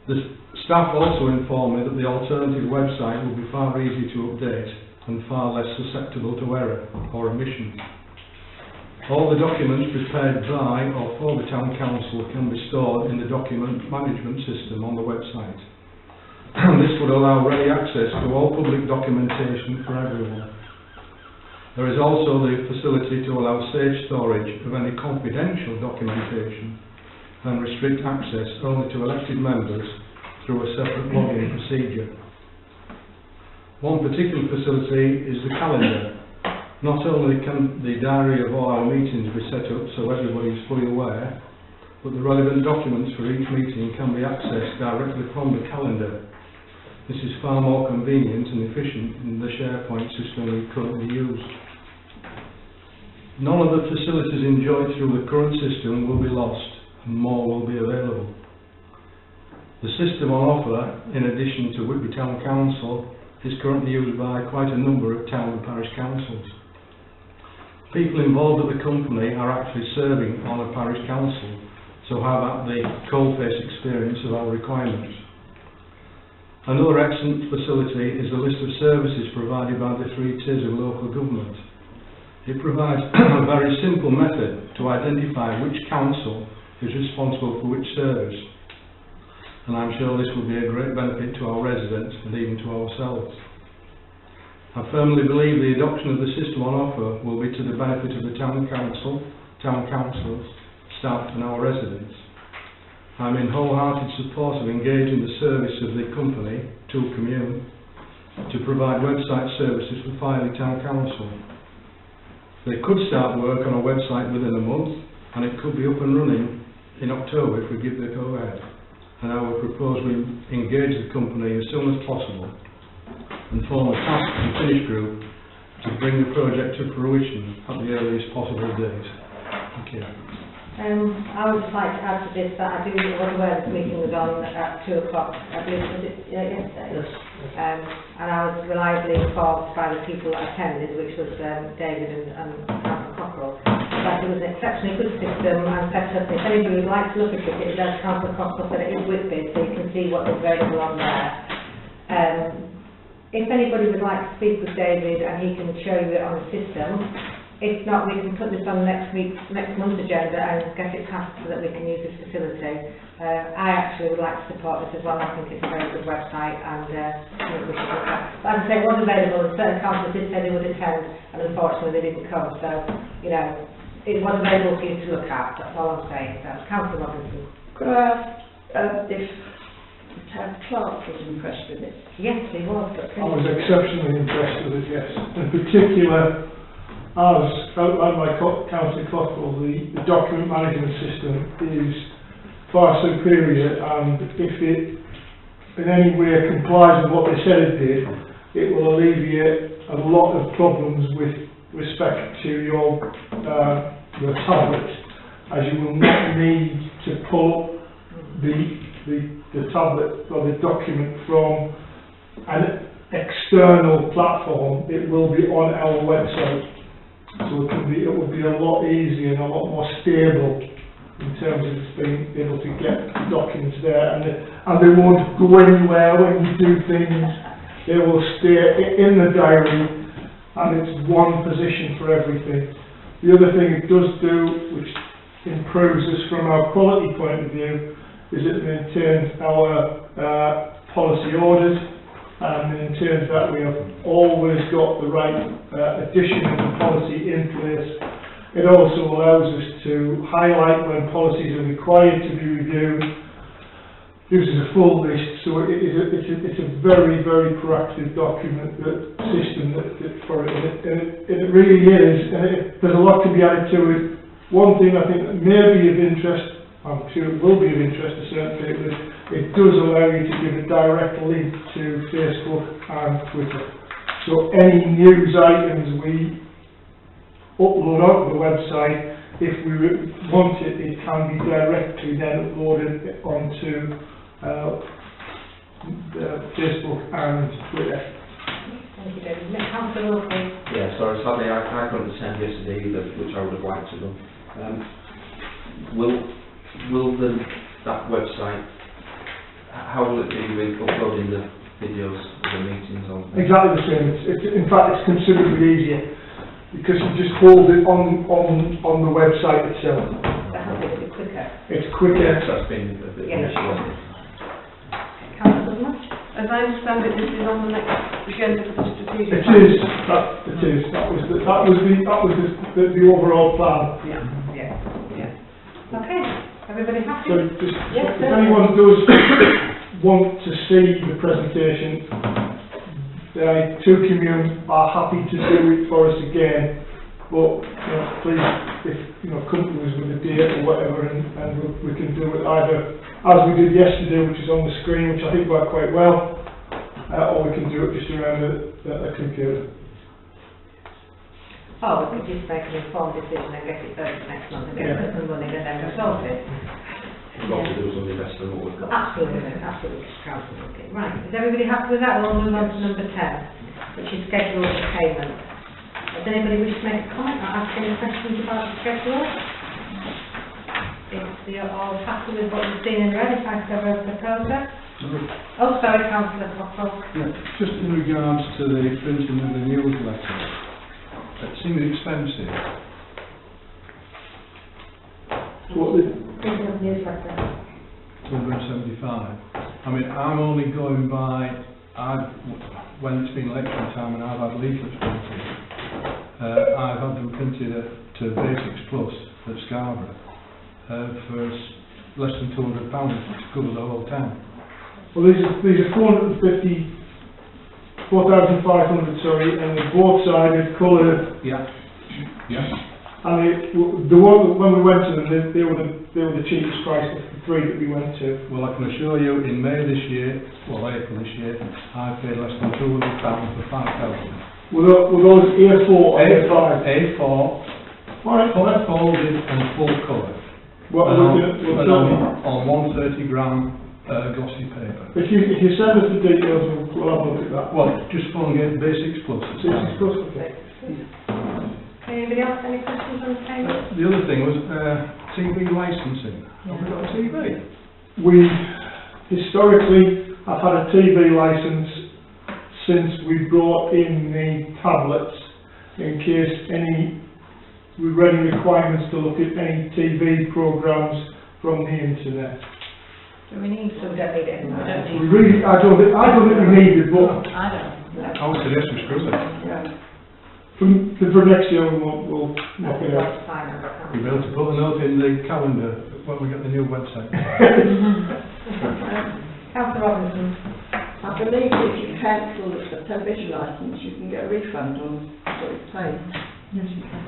The staff also informed me that the alternative website will be far easier to update and far less susceptible to error or omission. All the documents prepared by or for the Town Council can be stored in the document management system on the website. This would allow ready access to all public documentation for everyone. There is also the facility to allow safe storage of any confidential documentation and restrict access only to elected members through a separate login procedure. One particular facility is the calendar. Not only can the diary of all our meetings be set up so everybody is fully aware, but the relevant documents for each meeting can be accessed directly from the calendar. This is far more convenient and efficient than the SharePoint system we currently use. None of the facilities enjoyed through the current system will be lost, and more will be available. The system on offer, in addition to Whitby Town Council, is currently used by quite a number of town and parish councils. People involved at the company are actually serving on a parish council, so have had the coalface experience of our requirements. Another excellent facility is the list of services provided by the 3 tiers of local government. It provides a very simple method to identify which council is responsible for which service, and I'm sure this will be a great benefit to our residents and even to ourselves. I firmly believe the adoption of the system on offer will be to the benefit of the town councils, staff and our residents. I'm in wholehearted support of engaging the service of the company, Tool Commune, to provide website services for Filey Town Council. They could start work on a website within a month, and it could be up and running in October if we give the go-ahead. And I would propose we engage the company as soon as possible and form a task and finish group to bring the project to fruition at the earliest possible date. Thank you. I would just like to add to this that I do was aware this meeting was on at 2 o'clock, I believe, was it yesterday? Yes. And I was reliably informed by the people that attended, which was David and Councillor Cockrell, that it was an exceptionally good system and set up. If anybody would like to look at it, it does Councillor Cockrell said it is Whitby, so you can see what's available on there. If anybody would like to speak with David and he can show you it on the system, if not, we can put this on next month's agenda and get it passed so that we can use this facility. I actually would like to support this as well. I think it's a very good website and we should look at. But as I say, it was available and certain councils did say they would attend and unfortunately they didn't come. So, you know, it was available for you to look at. That's all I'm saying. So, Councillor Robinson. Could I ask if the town clerk was impressed with it? Yes, he was. I was exceptionally impressed with it, yes. In particular, as outlined by Councillor Cockrell, the document management system is far superior, and if it in any way complies with what they said it did, it will alleviate a lot of problems with respect to your tablet, as you will not need to pull up the tablet or the document from an external platform. It will be on our website. So it will be a lot easier and a lot more stable in terms of being able to get documents there, and they won't go anywhere when you do things. They will stay in the diary, and it's one position for everything. The other thing it does do, which improves us from our quality point of view, is it maintains our policy orders, and ensures that we have always got the right addition of the policy in place. It also allows us to highlight when policies are required to be reviewed, gives us a full list, so it's a very, very proactive document, system for it, and it really is, and there's a lot to be added to it. One thing I think that may be of interest, I'm sure it will be of interest to certain people, is it does allow you to give a direct link to Facebook and Twitter. So any news items we upload onto the website, if we want it, it can be directly then uploaded onto Facebook and Twitter. Thank you, David. Councillor Wilson. Yeah, sorry. sorry, sadly I couldn't attend yesterday either, which I would have liked to have done. Will that website, how will it be with uploading the videos of the meetings on? Exactly the same. In fact, it's considerably easier because you just hold it on the website itself. That will be quicker. It's quicker. Yes, that's been a bit of an issue. Councillor Much? As I understand it, this is on the next agenda for the strategic It plan. is. It is. That was the overall plan. Yeah. Okay, everybody happy? So just, Yes, if sir. anyone does want to see the presentation, the two communes are happy to do it for us again. But please, if come to us with a date or whatever, and we can do it either as we did yesterday, which is on the screen, which I think worked quite well, or we can do it just around a computer. Oh, we could just make an informed decision and get it voted next month and get it up and running and then resolve it. What to do is only best than what we've got. Absolutely, Councillor Wilkie. Right, is everybody happy with that? We'll move on to number 10, which is schedule of payment. Does anybody wish to make a comment or ask any questions about the schedule? If you're all happy with what you've seen and read, if I could have a proposer. Oh, sorry, Councillor Cockle. Yeah, just in regards to the printing of the newsletter, it seems expensive. What the Printing of newsletter. 275. I mean, I'm only going by, when it's been election time and I've had leaflets printed, I've had them printed to Basics Plus at Scarborough for less than £200 to cover the whole town. Well, these are 4,500, sorry, and they're both sided, coloured. Yeah. And the one when we went to them, they were the cheapest price of the three that we went to. Well, I can assure you, in May this year, April this year, I paid less than £200 for 5,000. Were those A4 or A5? A4, Alright, folded and full colour. On 130 gram glossy paper. If you send us the details, we'll have a look at that. Well, just phone again, Basics Plus. Basics Plus, okay. Anybody else, any questions on the payment? The other thing was TV licensing. Have we got a TV? We historically have had a TV licence since we brought in the tablets in case we were any requirements to look at any TV programmes from the internet. Do we need some? We don't need it. I don't think we need it, but I don't. I would suggest we screw it. for next year we'll knock it out. You'll be able to put a note in the calendar when we get the new website. Councillor Robinson. I believe if you cancel the television licence, you can get a refund on what it's paid. Yes, you can.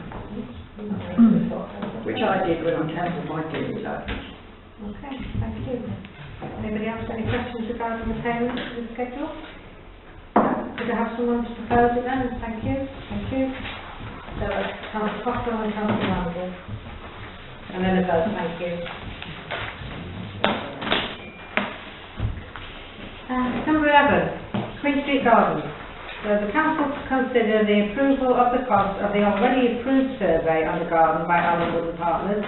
Which I did when I cancelled my TV licence. Okay, thank you. Anybody else got any questions regarding the payment of the schedule? Could I have someone to propose it then? Thank you. So, Councillor Cockle and Councillor Randall. And then a vote, thank you. Number 11, Queen Street Gardens. So the council to consider the approval of the cost of the already approved survey on the garden by Alan Wood and Partners.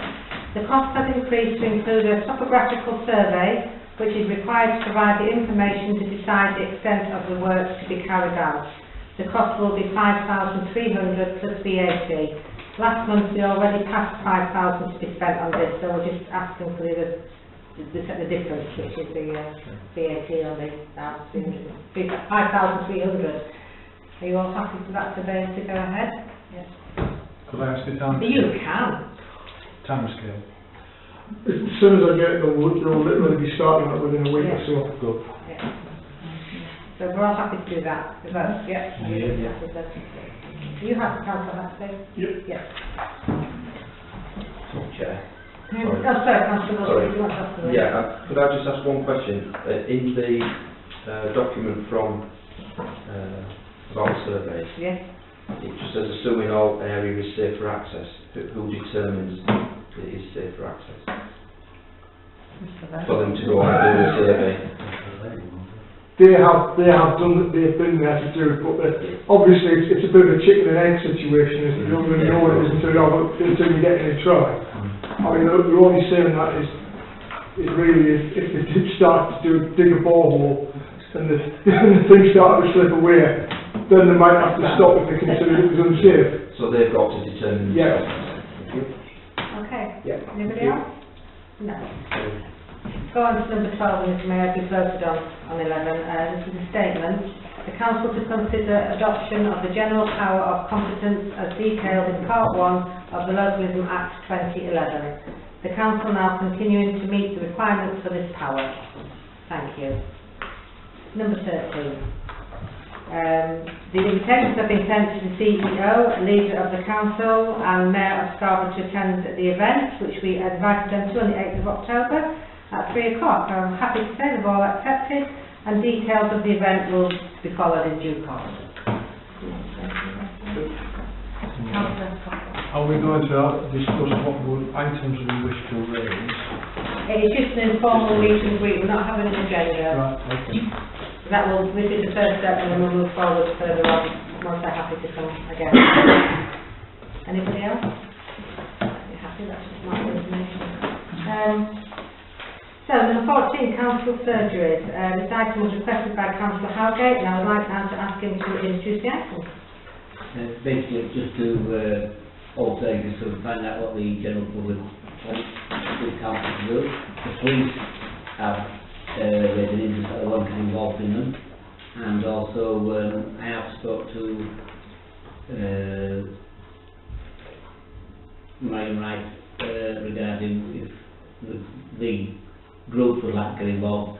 The cost has increased to include a topographical survey, which is required to provide the information to decide the extent of the works to be carried out. The cost will be 5,300 plus VAT. Last month we already passed 5,000 to be spent on this, so we're just asking for the difference, which is the VAT on the 5,300. Are you all happy for that survey to go ahead? Yes. Could I ask the time? You can. Time scale. As soon as I get it, they'll literally be starting it within a week or so. Good. Yeah. So we're all happy to do that. The vote, yeah? Yeah. You have the council happy? Yep. Yes. Chair. Oh, sorry, Councillor Wilson, you want to ask the Yeah, could I just ask one question? In the document from about the surveys, yes. it just says assuming all area is safe for access. Who determines it is safe for access? For them to go and do the survey. they have done, they've been there to do it, but obviously it's a bit of a chicken and egg situation, isn't it? You don't really know what it is until you get in and try. I mean, the only saying that is really if they did start to dig a borehole and the thing started to slip away, then they might have to stop if they consider it was unsafe. So they've got to determine. Yeah. Okay. Yeah. Anybody else? No. Go on to number 12, and this may be voted on 11. This is a statement. The Council to consider adoption of the general power of competence as detailed in Part 1 of the Localism Act 2011. The Council now continuing to meet the requirements for this power. Thank you. Number 13. The invitations have been sent to the CEO, leader of the Council and Mayor of Scarborough to attend the event, which we invited them to on the 8th of October at 3 o'clock. I'm happy to say they've all accepted, and details of the event will be followed in due course. Are we going to discuss what items we wish to raise? It's just an informal meet and greet, we're not having an agenda. Right, okay. This is the first step, and then we'll move forward further on once they're happy to come again. Anybody else? You're happy? That's just my information. So, number 14, Council surgeries. This item was requested by Councillor Howgate, and I would like now to ask him to introduce the item. Basically, just to also just to find out what the general public wants the council to do. The police have raised an interest that they want to be involved in them, and also I have spoke to Marion Wright regarding if the group would like to get involved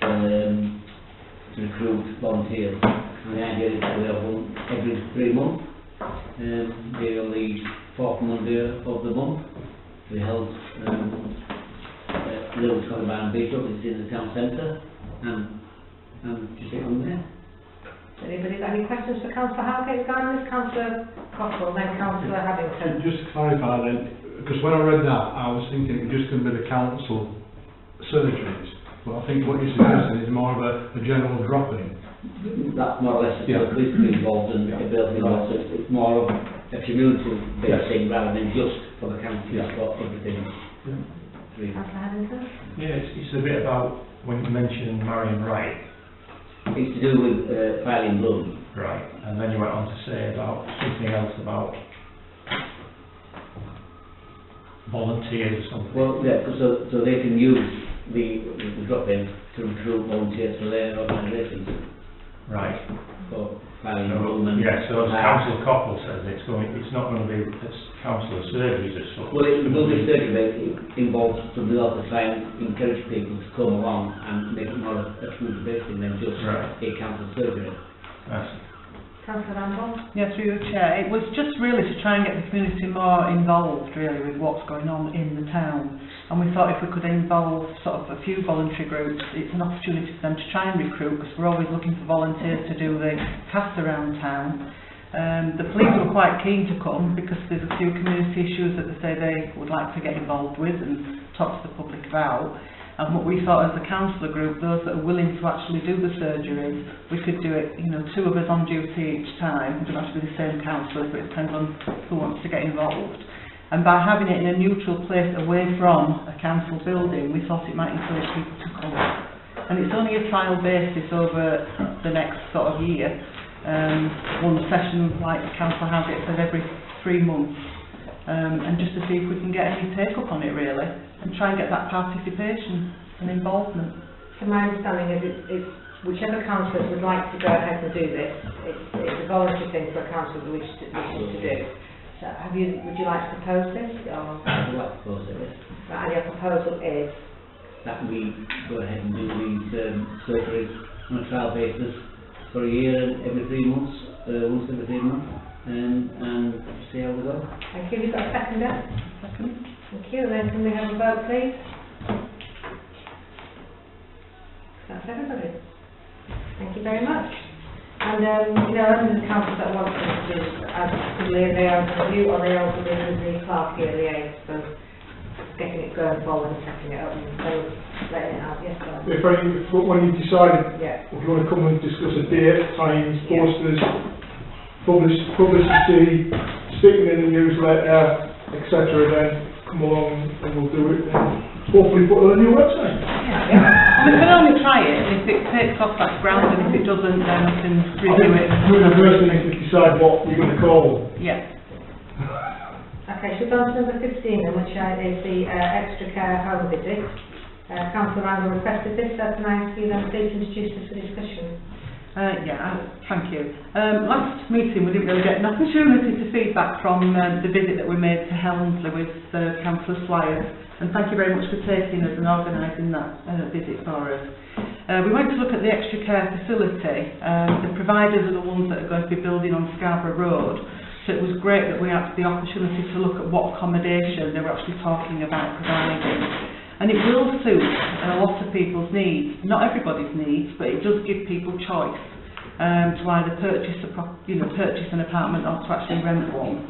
to recruit volunteers. And the idea is that we have one every 3 months. They're on the 4th Monday of the month. We held Little Scotland Beach up, it's in the town centre, and just get on there. Anybody got any questions for Councillor Howgate regarding this? Councillor Cockle, then Councillor Haddington. Just to clarify then, because when I read that, I was thinking it was just going to be the council surgeries, but I think what you're suggesting is more of a general drop-in. That's more or less the police to be involved and the ability involved, so it's more of a community-based thing rather than just for the council, for everything. Councillor Haddington? Yeah, it's a bit about when you mentioned Marion Wright. It's to do with filing blood. Right, and then you went on to say about something else about volunteers or something. Well, yeah, so they can use the drop-in to recruit volunteers for their organisations. Right. For filing blood. Yeah, so as Councillor Cockle says, it's not going to be council surgeries as such. Well, it will be surgery, but it involves something else to try and encourage people to come along and make it more a community-based thing than just a council surgery. Councillor Randall? Yeah, through your chair. It was just really to try and get the community more involved really with what's going on in the town. And we thought if we could involve sort of a few voluntary groups, it's an opportunity for them to try and recruit, because we're always looking for volunteers to do the cast around town. The police were quite keen to come because there's a few community issues that they say they would like to get involved with and talk to the public about. And what we thought as a councillor group, those that are willing to actually do the surgeries, we could do it, 2 of us on duty each time. It doesn't have to be the same councillors, but it depends on who wants to get involved. And by having it in a neutral place away from a council building, we thought it might encourage people to come. And it's only a trial basis over the next sort of year. One session, like Councillor Howgate said, every 3 months. And just to see if we can get any take-up on it really, and try and get that participation and involvement. So my understanding is it's whichever councillors would like to go ahead and do this, it's a voluntary thing for a council who wishes to do. So would you like to propose this? Or? I would like to propose it, yes. Right, and your proposal is? That we go ahead and do these surgeries on a trial basis for a year and every 3 months, once every 3 months, and see how we go. Thank you. You've got a seconder? Second. Thank you. And then can we have a vote, please? That's everybody. Thank you very much. And under the council that wants us to do, as they are to review or they also do the clerk here liaise. So getting it going forward and setting it up and so letting it out, yes, sir. When you decide Yeah. if you want to come and discuss a date, times, Yeah. posters, publicity, sticking in the newsletter, etc., then come along and we'll do it and hopefully put it on your website. Yeah. We can only try it, and if it takes off, that's grand, and if it doesn't, then I can review it. The first thing is to decide what you're going to call them. Yeah. Okay, so on to number 15 then, which is the extra care home visit. Councillor Randall requested this, so tonight you then please introduce this for discussion. Thank you. Last meeting we didn't really get an opportunity to feedback from the visit that we made to Helmsley with Councillor Swires, and thank you very much for taking us and organising that visit for us. We went to look at the extra care facility. The providers are the ones that are going to be building on Scarborough Road, so it was great that we had the opportunity to look at what accommodation they were actually talking about providing. And it will suit a lot of people's needs, not everybody's needs, but it does give people choice to either purchase an apartment or to actually rent one.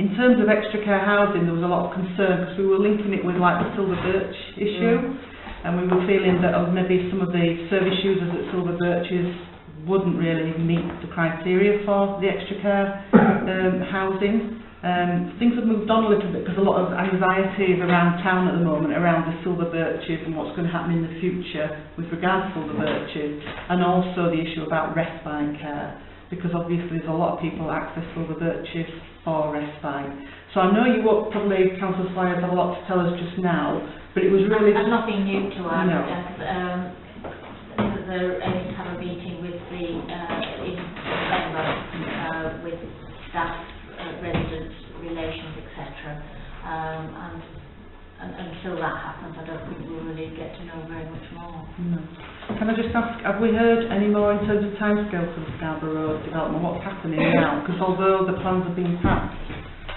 In terms of extra care housing, there was a lot of concern because we were linking it with like the Silver Birch issue, and we were feeling that maybe some of the service users at Silver Birches wouldn't really meet the criteria for the extra care housing. Things have moved on a little bit because a lot of anxiety is around town at the moment around the Silver Birches and what's going to happen in the future with regards to Silver Birches, and also the issue about respite care, because obviously there's a lot of people access Silver Birches for respite. So I know you will probably, Councillor Swires, have a lot to tell us just now, but it was really... There's nothing new to add. No. They're aiming to have a meeting with the in December with staff, residents, relations, etc. And until that happens, I don't think we'll really get to know very much more. No. Can I just ask, have we heard any more in terms of timescale for the Scarborough Road development? What's happening now? Because although the plans have been passed,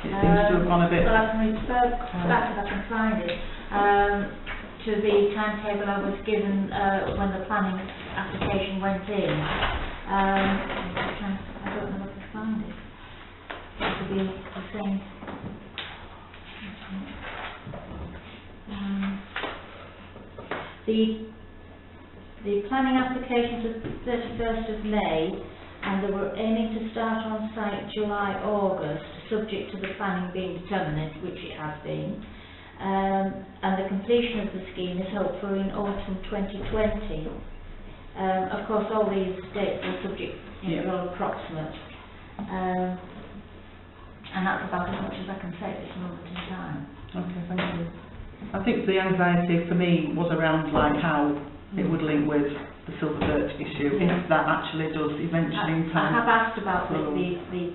it seems to have gone a bit... Well, I can refer back if I can find it. To the timetable I was given when the planning application went in. I don't know if I can find it. It would be the same. The planning application was 31st of May, and they were aiming to start on site July, August, subject to the planning being determined, which it has been. And the completion of the scheme is hoped for in autumn 2020. Of course, all these dates are subject, they're all approximate. And that's about as much as I can say at this moment in time. Okay, thank you. I think the anxiety for me was around like how it would link with the Silver Birch issue, if that actually does eventually in time. I have asked about the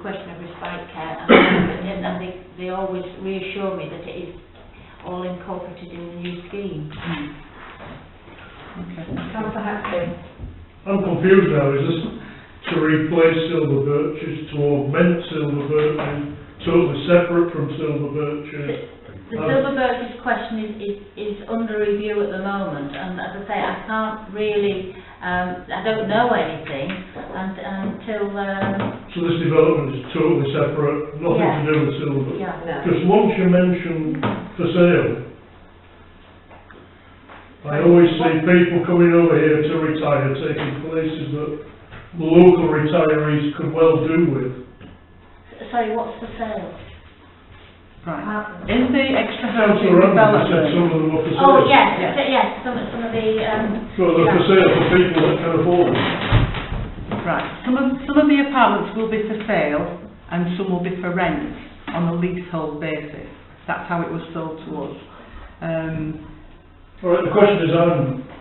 question of respite care, and they always reassure me that it is all incorporated in the new scheme. Okay. Councillor Hackney. I'm confused now, is this to replace Silver Birches, to augment Silver Birches, totally separate from Silver Birches? The Silver Birches question is under review at the moment, and as I say, I can't really, I don't know anything until... So this development is totally separate, nothing to do with Silver Birch? Yeah, no. Because once you mention for sale, I always see people coming over here to retire, taking places that local retirees could well do with. Sorry, what's for sale? Right. In the extra housing Councillor Randall development... said some of them were for sale. Oh, yes, some of the... So they're for sale for people that can afford them. Right. Some of the apartments will be for sale and some will be for rent on a leasehold basis. That's how it was sold to us. All right, the question is,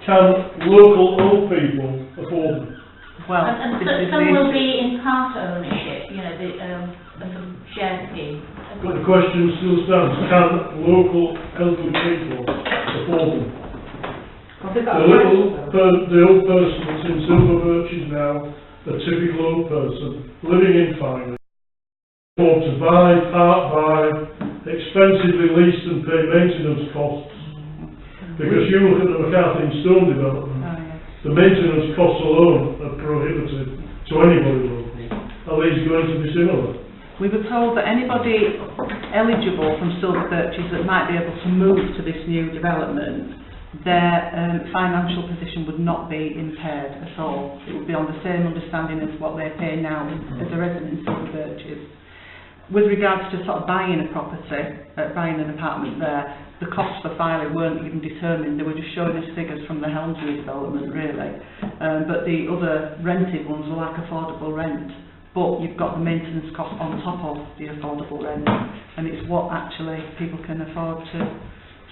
can local old people afford them? Well, and some will be in part ownership, the share scheme. But the question still stands, can local elderly people afford them? The old person that's in Silver Birches now, a typical old person, living in Finley, afford to buy, part buy, expensively lease and pay maintenance costs. Because you look at the McCarthy and Stone development, the maintenance costs alone are prohibitive to anybody local. Are these going to be similar? We were told that anybody eligible from Silver Birches that might be able to move to this new development, their financial position would not be impaired at all. It would be on the same understanding as what they pay now as a resident in Silver Birches. With regards to sort of buying a property, buying an apartment there, the costs for filing weren't even determined. They were just showing us figures from the Helmsley development, really. But the other rented ones were like affordable rent. But you've got the maintenance cost on top of the affordable rent, and it's what actually people can afford to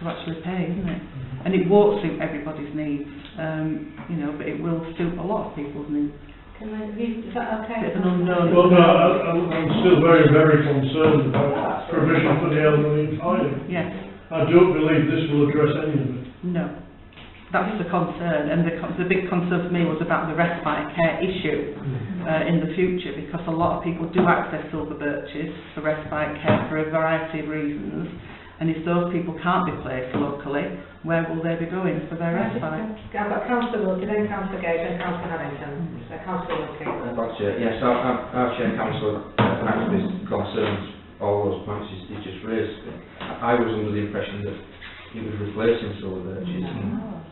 actually pay, isn't it? And it won't suit everybody's needs, you know, but it will suit a lot of people's needs. Is that okay? Bit of an unknown. Well, no, I'm still very, very concerned about provision for the elderly in fire. Yes. I don't believe this will address any of it. No. That's the concern, and the big concern for me was about the respite care issue in the future, because a lot of people do access Silver Birches for respite care for a variety of reasons, and if those people can't be placed locally, where will they be going for their respite? I've got Councillor Wilkie, then Councillor Gage, then Councillor Harrington. So Councillor Wilkie. Thanks, Chair. Yes, our Chair Councillor actually concerns all those points you just raised. I was under the impression that it was replacing Silver Birches.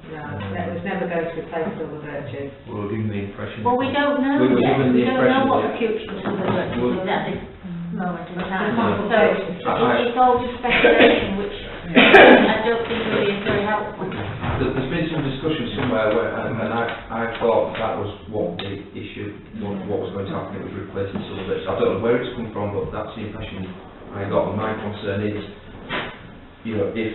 No, it was never going to replace Silver Birches. We were given the impression. Well, we don't know We were yet. given the We don't know impression what that- the future of Silver Birches is at this moment in time. So I- it's all just speculation, which I don't think really is very helpful. There's been some discussion somewhere where, and I thought that was what the issue, what was going to happen, it was replacing Silver Birches. I don't know where it's come from, but that's the impression I got, and my concern is, you know, if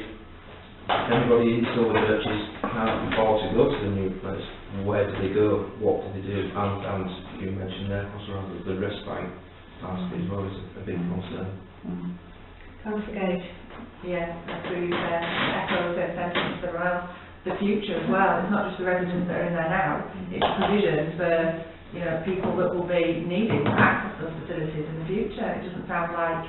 anybody in Silver Birches can't afford to go to the new place, where do they go, what do they do, and you mentioned there, the respite task as well is a big concern. Councillor Gage. Yeah, that's really echoes their sentiments around the future as well. It's not just the residents that are in there now, it's provision for, you know, people that will be needing to access those facilities in the future. It doesn't sound like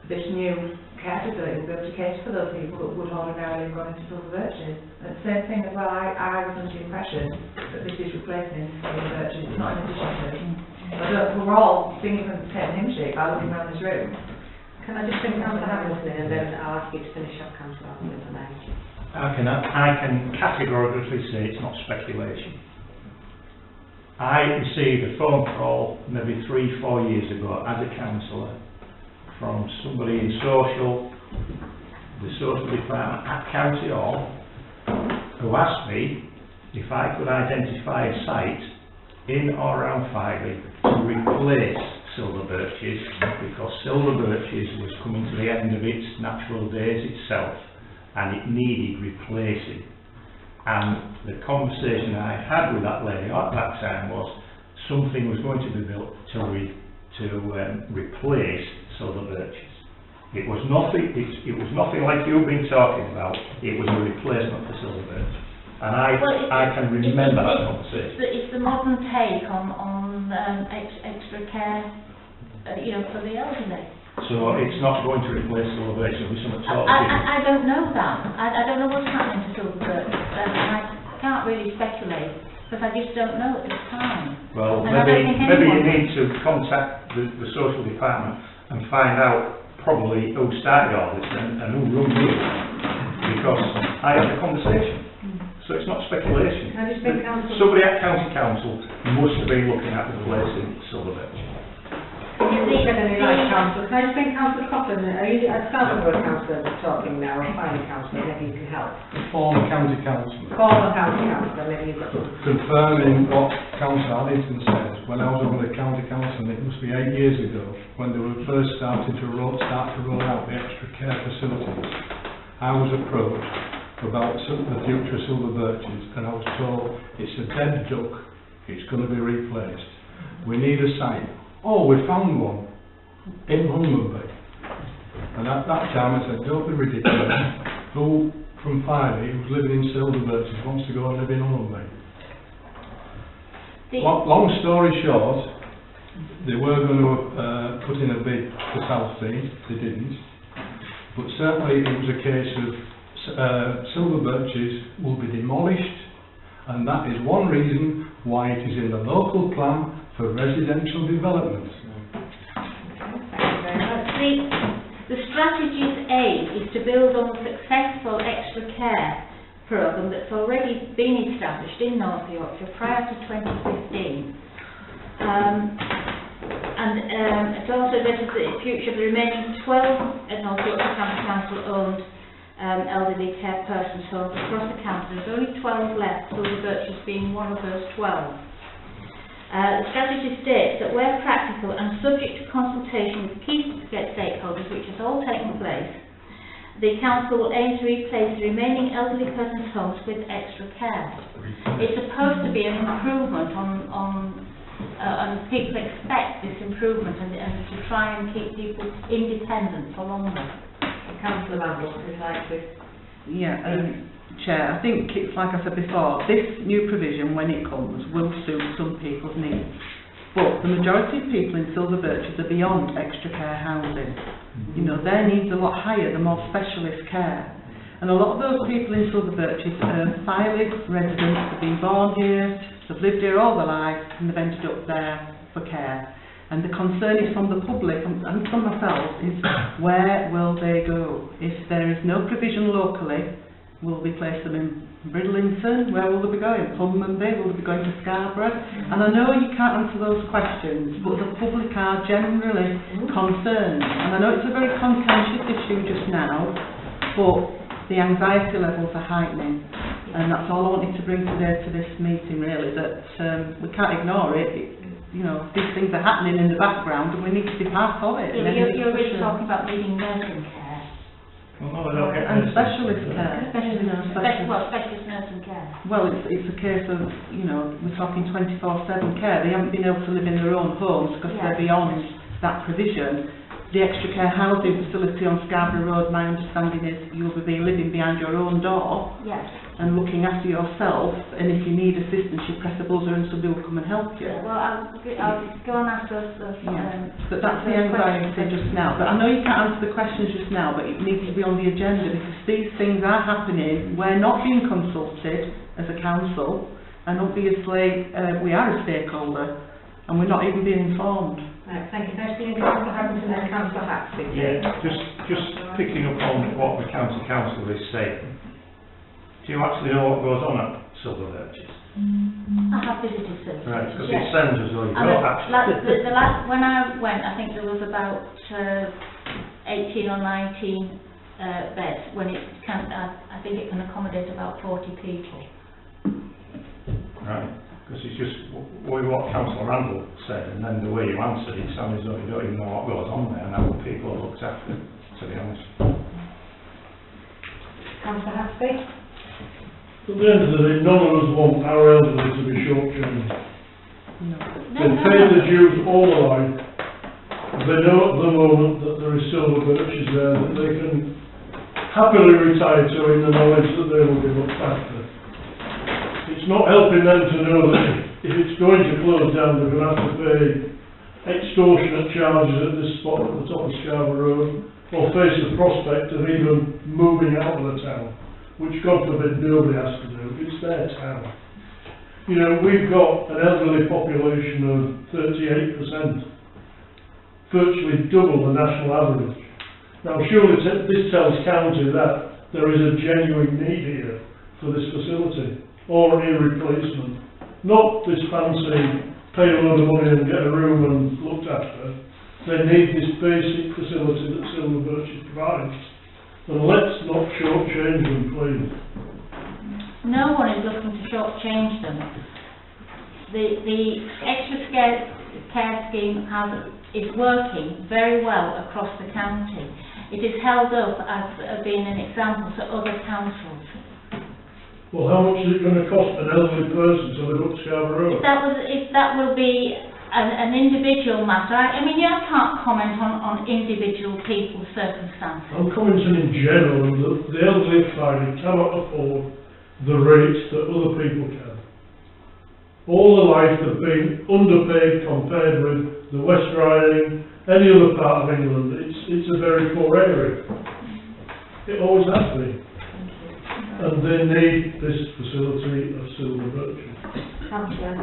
this new care facility will be able to cater for those people that would ordinarily have gone into Silver Birches. And the same thing as well, I was under the impression that this is replacing Silver Birches, it's not in addition to. We're all singing from the same hymn sheet by looking around this room. Can I just bring Councillor Hamilton in, and then I'll ask you to finish off, Councillor Hamilton, if I may. I can categorically say it's not speculation. I received a phone call maybe 3-4 years ago as a councillor from somebody in the social department at County Hall, who asked me if I could identify a site in or around Filey to replace Silver Birches, because Silver Birches was coming to the end of its natural days itself and it needed replacing. And the conversation I had with that lady at that time was something was going to be built to replace Silver Birches. It was nothing like you've been talking about. It was a replacement for Silver Birch. And I can remember that conversation. It's the modern take on extra care, you know, for the elderly. So it's not going to replace Silver Birch, it'll be something totally different. I don't know that. I don't know what's happening to Silver Birch. I can't really speculate, because I just don't know at this time. Well, and maybe you need to contact the social department and find out probably who started all this and who run you, because I had a conversation. So it's not speculation. Can I just bring Councillor... Somebody at County Council must have been looking at replacing Silver Birch. You said any right, Councillor. Can I just bring Councillor Coughlin? Are you a Southern Councillor talking now, or Final Councillor? Maybe you can help. Former County Councillor. Former County Councillor, maybe you've got some... Confirming what Councillor Addington said, when I was on the County Council, and it must be 8 years ago, when they were first starting to roll out the extra care facilities, I was approached about the future of Silver Birches, and I was told it's a dead duck, it's going to be replaced. We need a site. Oh, we found one in Hunmanby. And at that time I said, don't be ridiculous. Who from Filey, who's living in Silver Birches, wants to go and live in Hunmanby? Long story short, they were going to put in a bid for South Sea, they didn't. But certainly it was a case of Silver Birches will be demolished, and that is one reason why it is in the local plan for residential development. strategy's aim is to build on the successful extra care programme that's already been established in North Yorkshire prior to 2015. It also addresses the future of the remaining 12 North Yorkshire County Council owned elderly care persons homes across the county. There's only 12 left, Silver Birches being one of those 12. The strategy states that where practical and subject to consultation with key stakeholders, which has all taken place, the council will aim to replace the remaining elderly persons' homes with extra care. It's supposed to be an improvement and people expect this improvement and to try and keep people independent for longer. Councillor Randall, would you like to? Yeah, Chair, I think it's like I said before, this new provision, when it comes, will suit some people's needs. But the majority of people in Silver Birches are beyond extra care housing. You know, their needs are a lot higher, they're more specialist care. And a lot of those people in Silver Birches are filed residents, they've been born here, they've lived here all their lives, and they've ended up there for care. And the concern is from the public and from myself is where will they go? If there is no provision locally, will we place them in Bridlington? Where will they be going? Plummonby? Will they be going to Scarborough? And I know you can't answer those questions, but the public are generally concerned. And I know it's a very contentious issue just now, but the anxiety levels are heightening. And that's all I wanted to bring today to this meeting, really, that we can't ignore it. You know, these things are happening in the background and we need to be part of it. You're really talking about needing nursing care. Well, no, they don't get and specialist care. Specialist nursing care. Well, it's a case of, you know, we're talking 24/7 care. They haven't been able to live in their own homes because they're beyond that provision. The extra care housing facility on Scarborough Road, my understanding is you'll be living behind your own door and looking after yourself, and if you need assistance you press a buzzer and somebody will come and help you. Yeah, well, I'll go and ask those but that's the anxiety just now. But I know you can't answer the questions just now, but it needs to be on the agenda because these things are happening. We're not being consulted as a council, and obviously we are a stakeholder and we're not even being informed. Right, thank you. Next thing is Councillor Harrington and Councillor Haxby. Yeah, just picking up on what the county council is saying. Do you actually know what goes on at Silver Birches? I have visited Silver Birches. Right, because it sounds as though you don't actually. The last, when I went, I think there was about 18 or 19 beds. When it can, I think it can accommodate about 40 people. Right. Because it's just what Councillor Randall said, and then the way you answered it sounded as though you don't even know what goes on there and how people are looked after, to be honest. Councillor Haxby? At the end of the day, none of us want our elderly to be short-changed. They've paid the dues all their life. They know at the moment that there is Silver Birches there that they can happily retire to in the knowledge that they will be looked after. It's not helping them to know that if it's going to close down, they're going to have to pay extortionate charges at this spot at the top of Scarborough Road, or face the prospect of even moving out of the town, which God forbid nobody has to do. It's their town. You know, we've got an elderly population of 38%, virtually double the national average. Now surely this tells county that there is a genuine need here for this facility, or a replacement. Not this fancy, pay a load of money and get a room and looked after. They need this basic facility that Silver Birches provides. And let's not shortchange them, please. No one is looking to shortchange them. The extra care scheme is working very well across the county. It is held up as being an example to other councils. Well, how much is it going to cost an elderly person to live up Scarborough Road? If that will be an individual matter, I mean, you can't comment on individual people's circumstances. I'm commenting in general that the elderly family cannot afford the rates that other people can. All their life they've been underpaid compared with the West Riding, any other part of England. It's a very poor area. It always has been. And they need this facility of Silver Birches. Councillor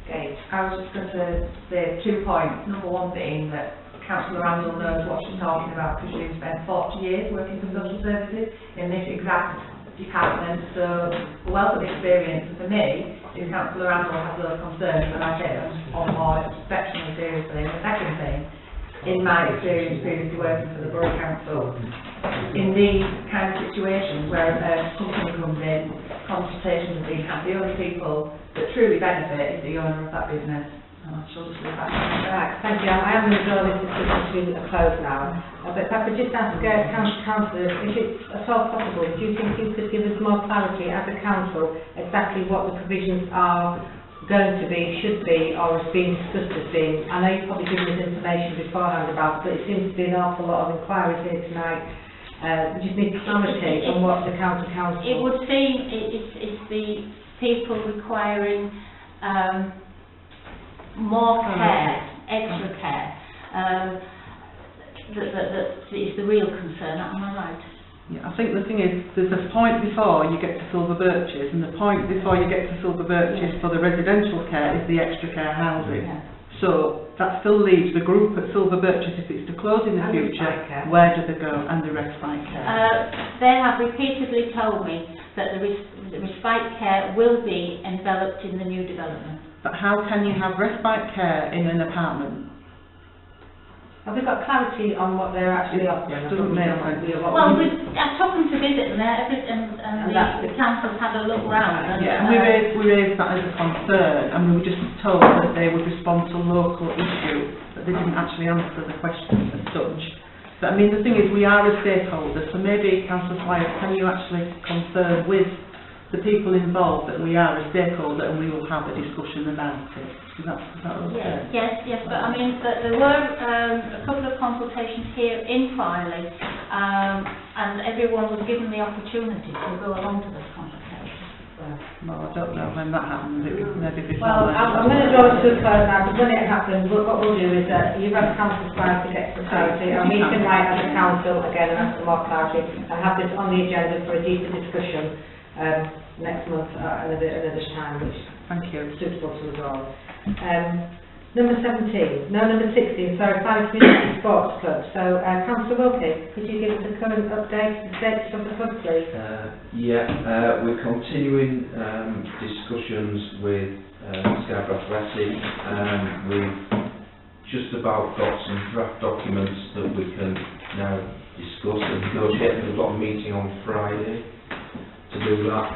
Gage. I was just going to say 2 points. Number one being that Councillor Randall knows what she's talking about because she's spent 40 years working for social services in this exact department, so a wealth of experience. And for me, if Councillor Randall has those concerns, then I take them on board exceptionally seriously. And the second thing, in my experience previously working for the Borough Council, in these kind of situations where a company comes in, consultations are being had, the only people that truly benefit is the owner of that business. And I shall just leave that. Right, thank you. I am going to draw this discussion to a close now. But if I could just ask councillors, if it's at all possible, do you think you could give us more clarity as a council exactly what the provisions are going to be, should be, or has been discussed as being? I know you've probably given us information beforehand about it, but it seems to be an awful lot of inquiries here tonight. We just need clarity on what the council. It would seem it's the people requiring more care, extra care. That is the real concern, am I right? Yeah, I think the thing is, there's a point before you get to Silver Birches, and the point before you get to Silver Birches for the residential care is the extra care housing. Yeah. So that still leaves the group at Silver Birches, if it's to close in the future, where do they go, and the respite care? They have repeatedly told me that the respite care will be enveloped in the new development. But how can you have respite care in an apartment? Have we got clarity on what they're actually offering? Doesn't make sense. Well, I took them to visit them there, and the council's had a look round. And, yeah, and we raised that as a concern, and we were just told that they would respond to local issue, but they didn't actually answer the question as such. But I mean, the thing is, we are a stakeholder, so maybe, Councillor Squires, can you actually confirm with the people involved that we are a stakeholder and we will have a discussion about it? Is that okay? Yes, but I mean, there were a couple of consultations here in Filey, and everyone was given the opportunity to go along to those consultations. Well, I don't know when that happens. It was maybe before. Well, I'm going to draw it to a close now, because when it happens, what we'll do is you've had Councillor Squires to get some clarity. I'll meet tonight as a council again and ask for more clarity, and have this on the agenda for a deeper discussion next month another time, which is suitable to us all. Number 16, sorry, Filey Community Sports Club. So, Councillor Wilkie, could you give us a current update of the status of the club, please? We're continuing discussions with Scarborough Athletic. We've just about got some draft documents that we can now discuss and negotiate. We've got a meeting on Friday to do that.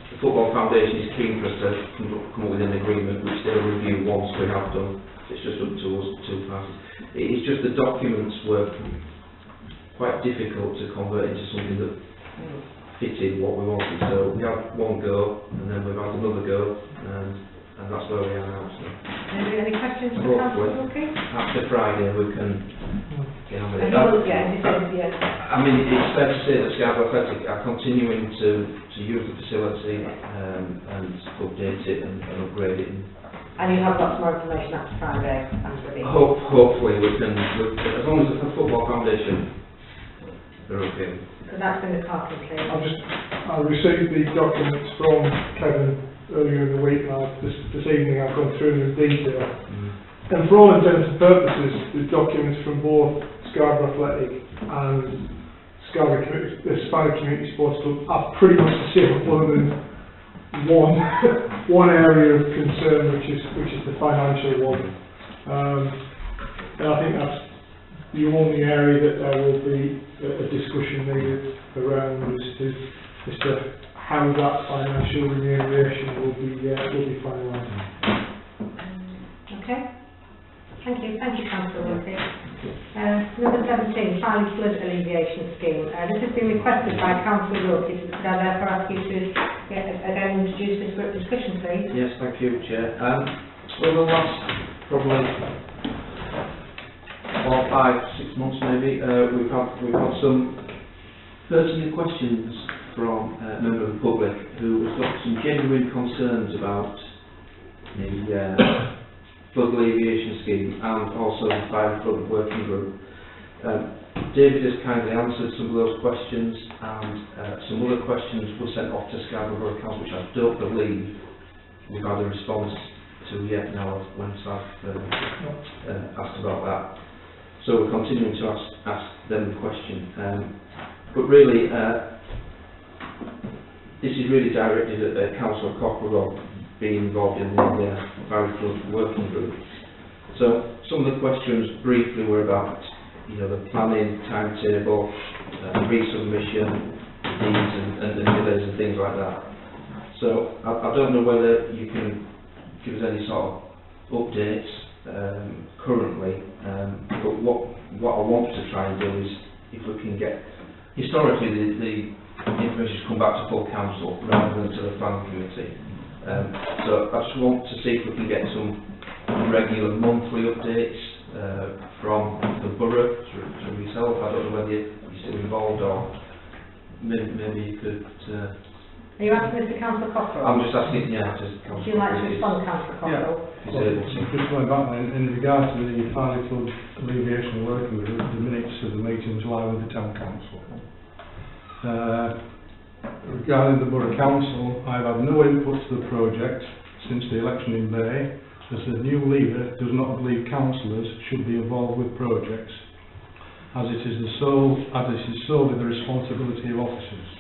The Football Foundation is keen for us to come up with an agreement which they'll review once we have done. It's just up to us, two parties. It's just the documents were quite difficult to convert into something that fitted what we wanted. So we had one go, and then we've had another go, and that's where we are now. So. Any questions for Councillor Wilkie? After Friday we can get on with it. I mean, it's fair to say that Scarborough Athletic are continuing to use the facility and update it and upgrade it. And you have lots more information after Friday? Hopefully we can, as long as the Football Foundation, they're okay. So that's in the carton, please. I received the documents from Kevin earlier in the week, and this evening I've gone through them in detail. And for all intents and purposes, the documents from both Scarborough Athletic and the Spider Community Sports Club are pretty much the same, other than one area of concern, which is the financial one. And I think that's the only area that there will be a discussion needed around as to how that financial remuneration will be finalised. Okay. Thank you, Councillor Wilkie. Number 17, Filey Flood Alleviation Scheme. This has been requested by Councillor Wilkie, so could I therefore ask you to again introduce this for discussion, please? Yes, thank you, Chair. Over the last probably 4, 5, 6 months maybe, we've had some pertinent questions from a member of the public who has got some genuine concerns about the flood alleviation scheme and also the Fire and Flood Working Group. David has kindly answered some of those questions, and some other questions were sent off to Scarborough Council, which I don't believe we've had a response to yet now once I've asked about that. So we're continuing to ask them the question. But really, this is really directed at Councillor Cockerell being involved in the Barry Flood Working Group. So some of the questions briefly were about, you know, the planning, timetable, resubmission, deeds and delays and things like that. So I don't know whether you can give us any sort of updates currently, but what I want to try and do is, if we can get, historically the information has come back to full council rather than to the planning committee. So I just want to see if we can get some regular monthly updates from the borough through yourself. I don't know whether you're still involved, or maybe you could... Are you asking Mr Councillor Cockerell? I'm just asking, yeah, just Would you like to respond, Councillor Cockerell? Well, just going back in regard to the Barley Flood Alleviation Working Group, the minutes of the meetings lie with the Town Council. Regarding the Borough Council, I've had no input to the project since the election in May, as the new leader does not believe councillors should be involved with projects, as it is solely the responsibility of officers.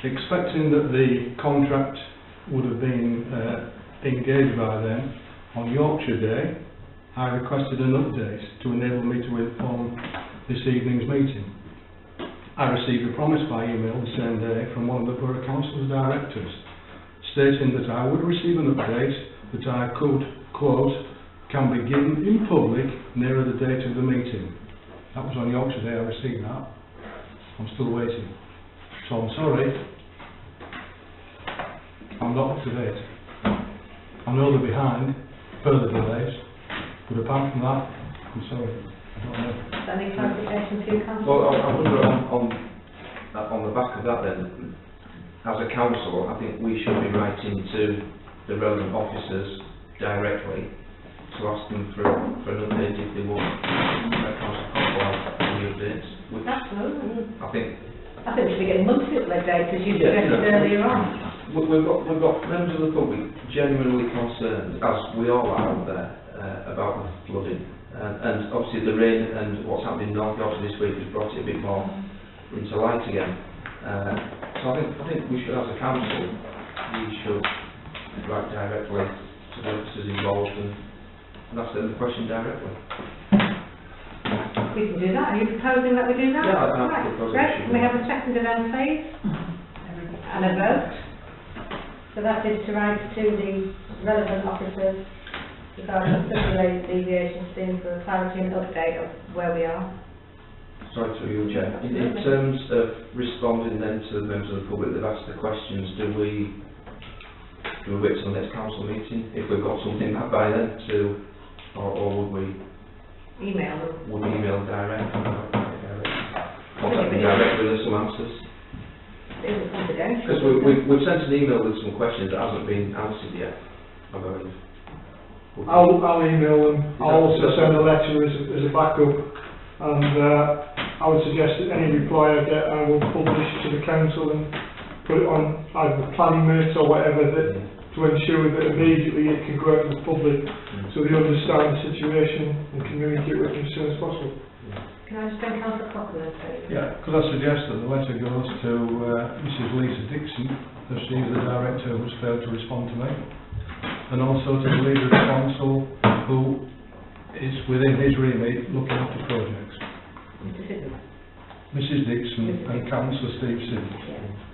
Expecting that the contract would have been engaged by them on Yorkshire Day, I requested an update to enable me to inform this evening's meeting. I received a promise by email the same day from one of the Borough Council's directors, stating that I would receive an update that I could, quote, can be given in public nearer the date of the meeting. That was on Yorkshire Day I received that. I'm still waiting. So I'm sorry, I'm not up to date. I know they're behind, further delays, but apart from that, I'm sorry, I don't know. Is there any clarification to you, Councillor? Well, I wonder on the back of that then, as a council, I think we should be writing to the relevant officers directly to ask them for an update if they want Council Cockerell any updates. Absolutely. I we think should be getting monthly updates, as you suggested earlier on. we've got members of the public genuinely concerned, as we all are out there, about the flooding. And obviously the rain and what's happening in North Yorkshire this week has brought it a bit more into light again. So I think we should, as a council, we should write directly to the officers involved and ask them the question directly. We can do that. Are you proposing that we do that? Yeah, I'm right. proposing Great. we Can we have a second then, please? And a vote. So that is to write to the relevant officers regarding the alleviation scheme for a clarity and update of where we are. Sorry to you, Chair. In terms of responding then to the members of the public that have asked the questions, do we wait till the next council meeting if we've got something back by then or would we email them? Would we email direct? Contact me directly with some answers? It was confidential. Because we've sent an email with some questions that hasn't been answered yet, I believe. I'll email them. I'll also send a letter as a backup, and I would suggest that any reply I get I will publish to the council and put it on either planning minutes or whatever, that to ensure that immediately it can go out to the public so they understand the situation and communicate with them as soon as possible. Can I just bring Councillor Cockerell, please? Yeah, could I suggest that the letter goes to Mrs Lisa Dixon, as she is the director who's failed to respond to me, and also to the leader of the council who is within his remit looking after projects. Mrs Dixon and Councillor Steve Siddons.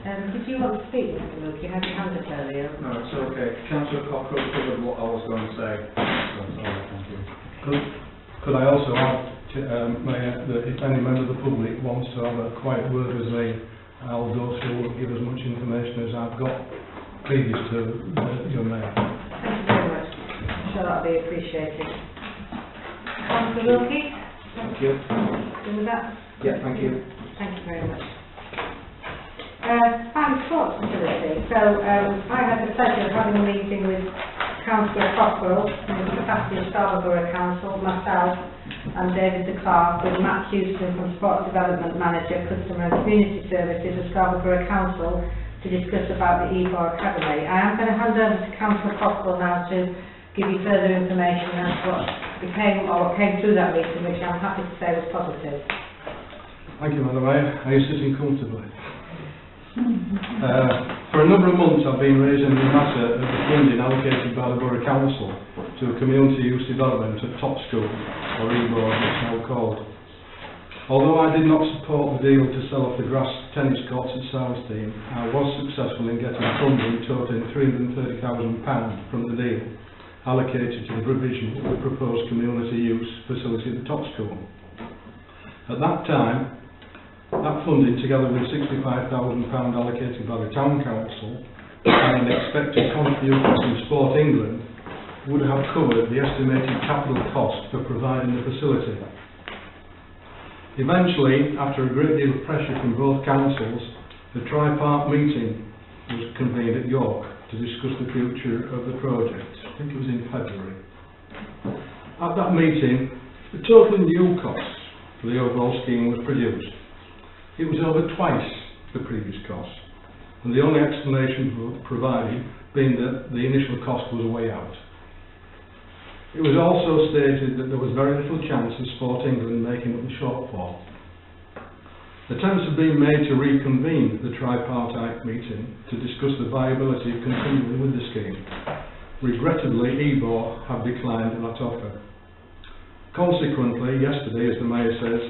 Did you want to speak, Mr Luke? You had your hand up earlier. No, it's okay. Councillor Cockerell covered what I was going to say. That's all, thank you. Could I also add, Mayor, that if any member of the public wants to have a quiet word with me, I'll go through and give as much information as I've got previous to your Mayor. Thank you very much. I'm sure that'll be appreciated. Councillor Wilkie? Thank you. With that? Yeah, thank you. Thank you very much. Farm Sports Facility. So I had the pleasure of having a meeting with Councillor Cockerell in the capacity of Scarborough Borough Council, myself and David de Clark, with Matt Houston from Sports Development Manager, Customer and Community Services of Scarborough Borough Council, to to discuss about the Ebor Academy. I am going to hand over to Councillor Cockle now to give you further information as to what became, or what came through that meeting, which I'm happy to say was positive. Thank you, Madam Mayor. Are you sitting comfortably? For a number of months I've been raising the matter of the funding allocated by the Borough Council to a community use development at Top School, or Ebor as it's now called. Although I did not support the deal to sell off the grass tennis courts at Southstein, I was successful in getting funding totaling £330,000 from the deal allocated to the provision of the proposed community use facility at the Top School. At that time, that funding, together with £65,000 allocated by the Town Council and an expected contribution from Sport England, would have covered the estimated capital cost for providing the facility. Eventually, after a great deal of pressure from both councils, the tri-part meeting was convened at York to discuss the future of the project. I think it was in February. At that meeting, the total new cost for the overall scheme was produced. It was over twice the previous cost, and the only explanation provided being that the initial cost was way out. It was also stated that there was very little chance of Sport England making up the shortfall. Attempts have been made to reconvene the tripartite meeting to discuss the viability of continuing with the scheme. Regrettably, Ebor have declined that offer. Consequently, yesterday, as the Mayor says,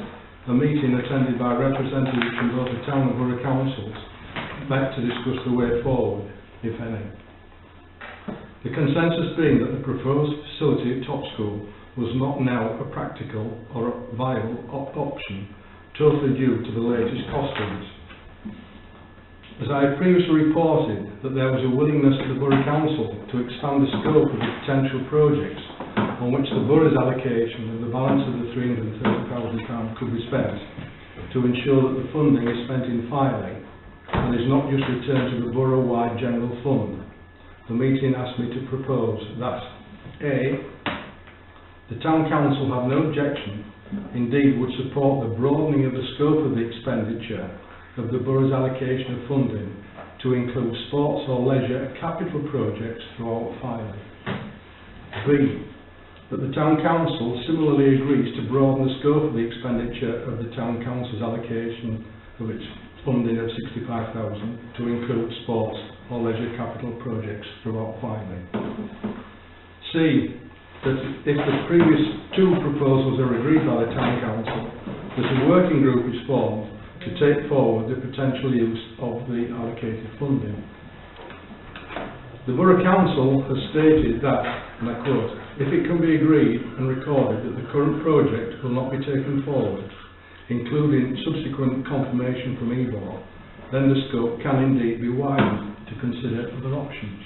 a meeting attended by representatives from both the Town and Borough Councils met to discuss the way forward, if any. The consensus being that the proposed facility at Top School was not now a practical or a viable option, totally due to the latest costings. As I had previously reported that there was a willingness of the Borough Council to expand the scope of the potential projects on which the Borough's allocation of the balance of the £330,000 could be spent, to ensure that the funding is spent in filing and is not just returned to the borough-wide general fund. The meeting asked me to propose that A, the Town Council have no objection, indeed would support the broadening of the scope of the expenditure of the borough's allocation of funding to include sports or leisure capital projects throughout filing. B, that the Town Council similarly agrees to broaden the scope of the expenditure of the Town Council's allocation of its funding of £65,000 to include sports or leisure capital projects throughout filing. C, that if the previous two proposals are agreed by the Town Council, that a working group is formed to take forward the potential use of the allocated funding. The Borough Council has stated that, and I quote, if it can be agreed and recorded that the current project will not be taken forward, including subsequent confirmation from Ebor, then the scope can indeed be widened to consider other options.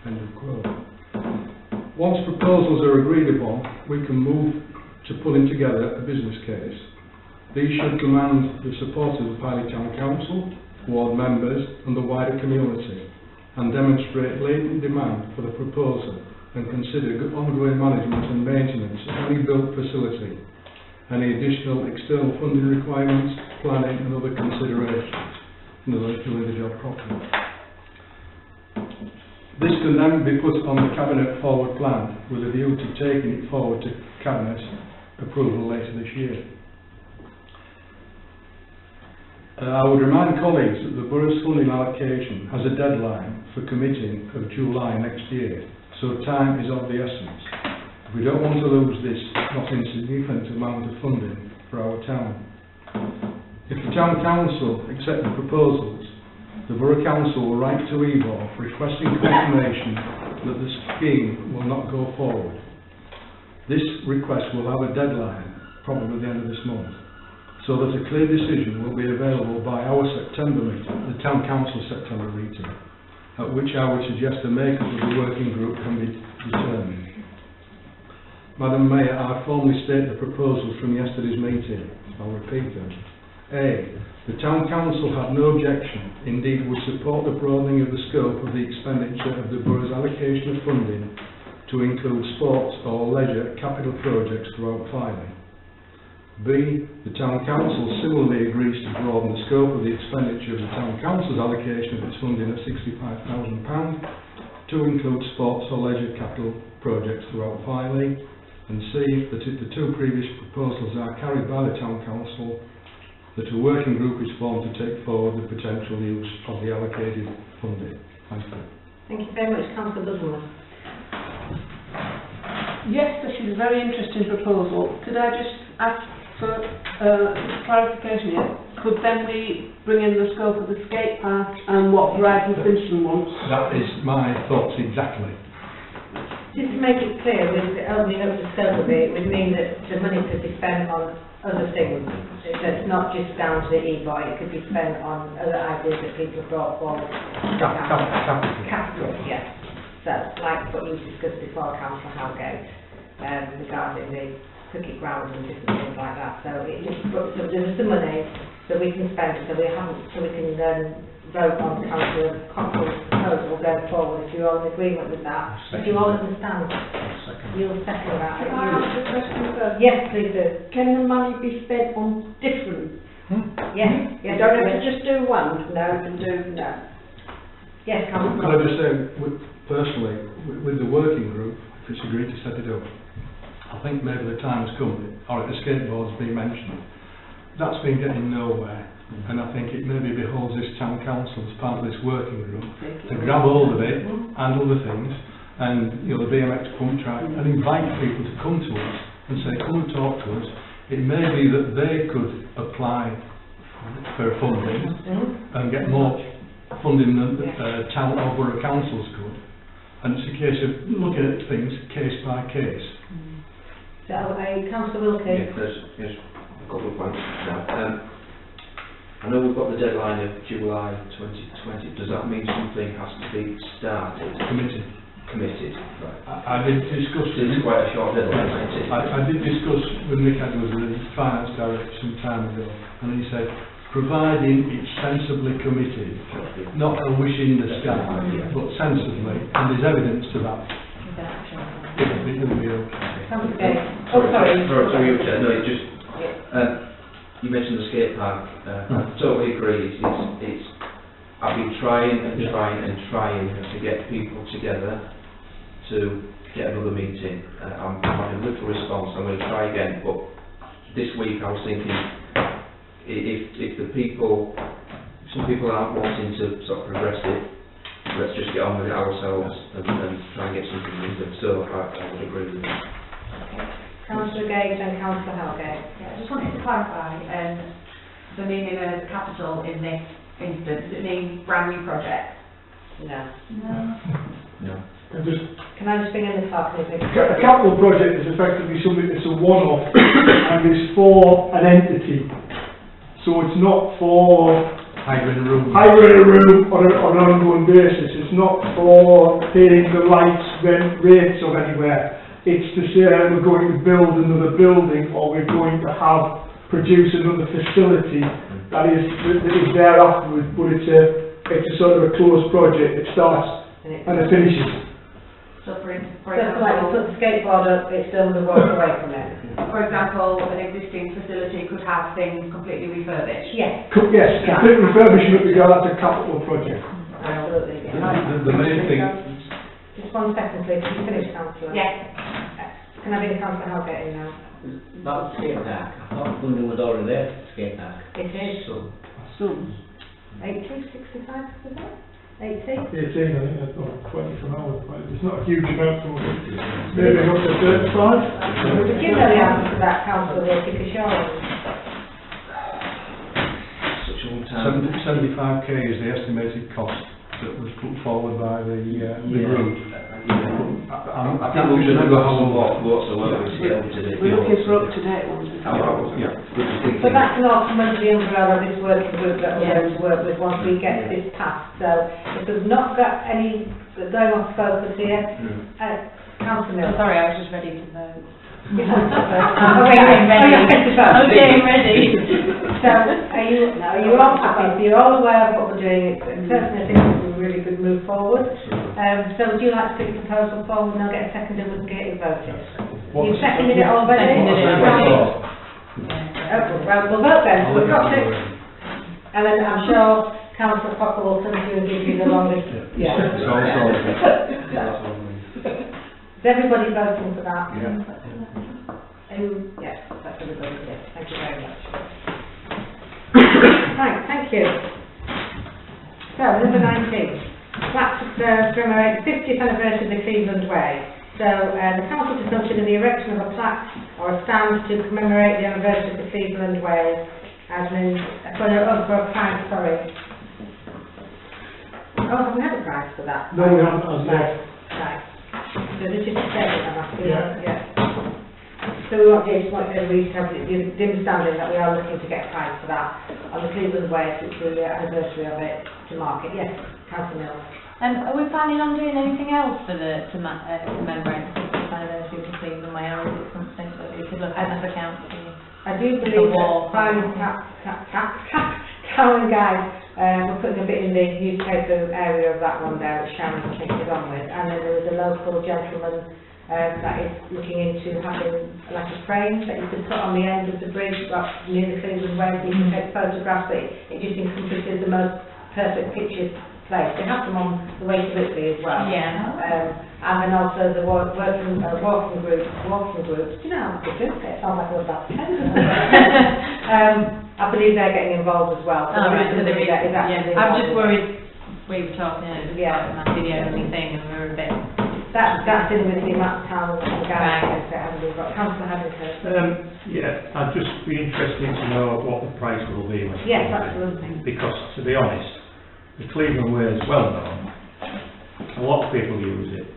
End of quote. Once proposals are agreed upon, we can move to putting together a business case. These should command the support of the Piley Town Council, ward members and the wider community, and demonstrate latent demand for the proposal and consider ongoing management and maintenance of any built facility, any additional external funding requirements, planning and other considerations, in other words, doing the job properly. This can then be put on the Cabinet forward plan with a view to taking it forward to Cabinet approval later this year. I would remind colleagues that the Borough's funding allocation has a deadline for committing of July next year, so time is of the essence. We don't want to lose this not insignificant amount of funding for our town. If the Town Council accept the proposals, the Borough Council will write to Ebor requesting confirmation that the scheme will not go forward. This request will have a deadline, probably the end of this month, so that a clear decision will be available by our September meeting, the Town Council September meeting, at which I would suggest the makeup of the working group can be determined. Madam Mayor, I formally state the proposals from yesterday's meeting. I'll repeat them. A, the Town Council have no objection, indeed would support the broadening of the scope of the expenditure of the borough's allocation of funding to include sports or leisure capital projects throughout filing. B, the Town Council similarly agrees to broaden the scope of the expenditure of the Town Council's allocation of its funding of £65,000 to include sports or leisure capital projects throughout Filey. And C, that if the two previous proposals are carried by the Town Council, that a working group is formed to take forward the potential use of the allocated funding. Thank you. Thank you very much, Councillor Butterworth. Yes, this is a very interesting proposal. Could I just ask for clarification here? Could then we bring in the scope of the skate park and what Brad and Fincham wants? That is my thoughts exactly. Just to make it clear, with opening up the scope of it, it would mean that the money could be spent on other things. So it's not just down to the e-boy, it could be spent on other ideas that people have brought forward. Capital, yes. So, like what you discussed before, Councillor Howgate, regarding the cricket ground and different things like that. So it just, so there's the money that we can spend, so we can vote on Councillor Cockrell's proposal going forward, if you're all in agreement with that. If you all understand, you'll second that. Can I ask a question first? Yes, please do. Can the money be spent on different? Yes. You don't have to just do one? No, you can do, no. Yes, Councillor. Could I just say, personally, with the working group, if it's agreed to set it up, I think maybe the time has come, or the skateboard's been mentioned, that's been getting nowhere. And I think it maybe beholds this Town Council as part of this working group to grab hold of it and other things, and the BMX pump track, and invite people to come to us and say, come and talk to us. It may be that they could apply for funding and get more funding than town or borough councils could, and it's a case of looking at things case by case. So, Councillor Wilkie. Yeah, there's a couple of points now. I know we've got the deadline of July 2020. Does that mean something has to be started? Committed. Right. I did discuss... It's quite a short deadline, isn't it? I did discuss with Nick Edwards, the Finance Director, some time ago, and he said, providing it's sensibly committed, not a wish in the sky, but sensibly, and there's evidence to that. It'll be okay. Sorry, no, it just... you mentioned the skate park. I totally agree. I've been trying to get people together to get another meeting. I'm having little response. I'm going to try again. But this week I was thinking, if some people aren't wanting to sort of progress it, let's just get on with it ourselves and try and get something moving. So I would agree with that. Councillor Gage and Councillor Howgate. Yeah, I just wanted to clarify the meaning of capital in this instance. Does it mean brand new project? No. No. Can I just bring in the clerk? A capital project is effectively something that's a one-off and is for an entity. So it's not for hiring a room on an ongoing basis. It's not for paying the rates of anywhere. It's to say we're going to build another building, or we're going to produce another facility that is there afterwards, but it's a sort of a closed project. It starts and it finishes. So for example, like you put the skateboard up, it's still the walk away from it. For example, an existing facility could have things completely refurbished. Yes. Yes, complete refurbishment, that's a capital project. Absolutely. The main thing... Just 1 second, please. Can you finish, Councillor? Yes. Can I be the Councillor Howgate in now? About the skate park, I thought funding was already there for the skate park. It is. Some. 80, 65, was it? 80? 18, I think that's not 20 from our point. It's not a huge amount from us. Maybe up to 35. Would you know the answer to that, Councillor Wilkie, because you're... Such a long time. 75k is the estimated cost that was put forward by the group. I think we should have got some more quotes or whatever to get up to date. We're looking for up-to-date ones. So that can all come under the umbrella of this working group that we're going to work with once we get this passed. So if we've not got any going off focus here, Councillor Mills. Sorry, I was just ready to vote. Okay, ready. So, are you all happy? So you're all aware of what we're doing. Personally, I think it's a really good move forward. So would you like to put your proposal forward and I'll get a second and we can get it voted? You've seconded it already? Okay, well, we'll vote then, we've got to, and then I'm sure Councillor Cocker will come to you and give you the longest, yeah. It's all sorted. Is everybody voting for that? Yeah. Yes, that's everybody, yes, thank you very much. Right, thank you. So, number 19, plaque to commemorate 50th anniversary of the Cleveland Way. So, the council to consider the erection of a plaque or a stand to commemorate the anniversary of the Cleveland Way as for a price, sorry. Oh, have we had a price for that? No, we haven't, as yet. Right. So this is the second, I'm asking. Yeah. So we want you to have the understanding that we are looking to get a price for that on the Cleveland Way, which is the anniversary of it, to market. Yes, Councillor Mills. Are we planning on doing anything else for the commemorate the 50th anniversary of the Cleveland Way, or is it something that we could look at as a council? I do believe that Simon Cowan Guide, we're putting a bit in the newspaper area of that one there, which Sharon kicked it on with, and then there was a local gentleman that is looking into having like a frame that you could put on the end of the bridge near the Cleveland Way, so you can take photographs, but it just encompasses the most perfect pictures place. They have them on the way to Whitley as well. Yeah. And then also the walking groups. Do you know how to do it? It sounds like I was about 10. I believe they're getting involved as well. So I'm just worried. We were talking, it might be the only thing, and we were a bit. That's in with the amount of town and guys that we've got. Councillor Haddington. Yeah, I'd just be interested to know what the price will be. Yes, absolutely. Because, to be honest, the Cleveland Way is well known. A lot of people use it.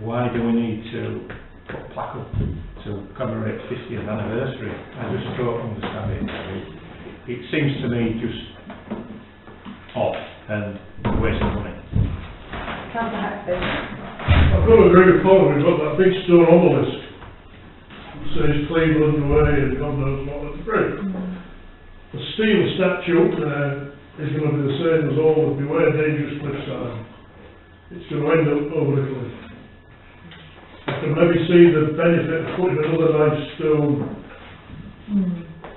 Why do we need to put a plaque up to commemorate 50th anniversary? I just don't understand it. It seems to me just off and a waste of money. Councillor Hackford. I've got to agree with Paul, we've got that big stone on the list. It says Cleveland Way and God knows what that's great. The steel statue is going to be the same as all the Beware Dangerous Cliff sign. It's going to end up over the cliff. I can maybe see the benefit of putting another nice stone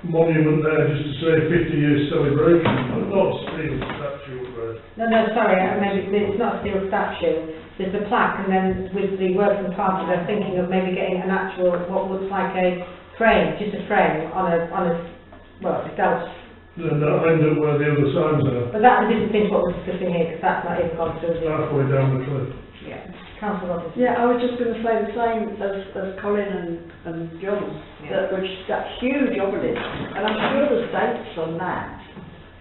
monument there just to say 50 years celebration, but not a steel statue there. No, sorry, it's not a steel statue. There's the plaque, and then with the working party, they're thinking of maybe getting an actual, what looks like a frame, just a frame on a well, a stealth. Then that'll end up where the other signs are. But that didn't think what we're discussing here, because that's not even gone through the... Halfway down the cliff. Yeah. Councillor Robinson. Yeah, I was just going to say the same as Colin and John, that huge obelisk, and I'm sure there's dates on that,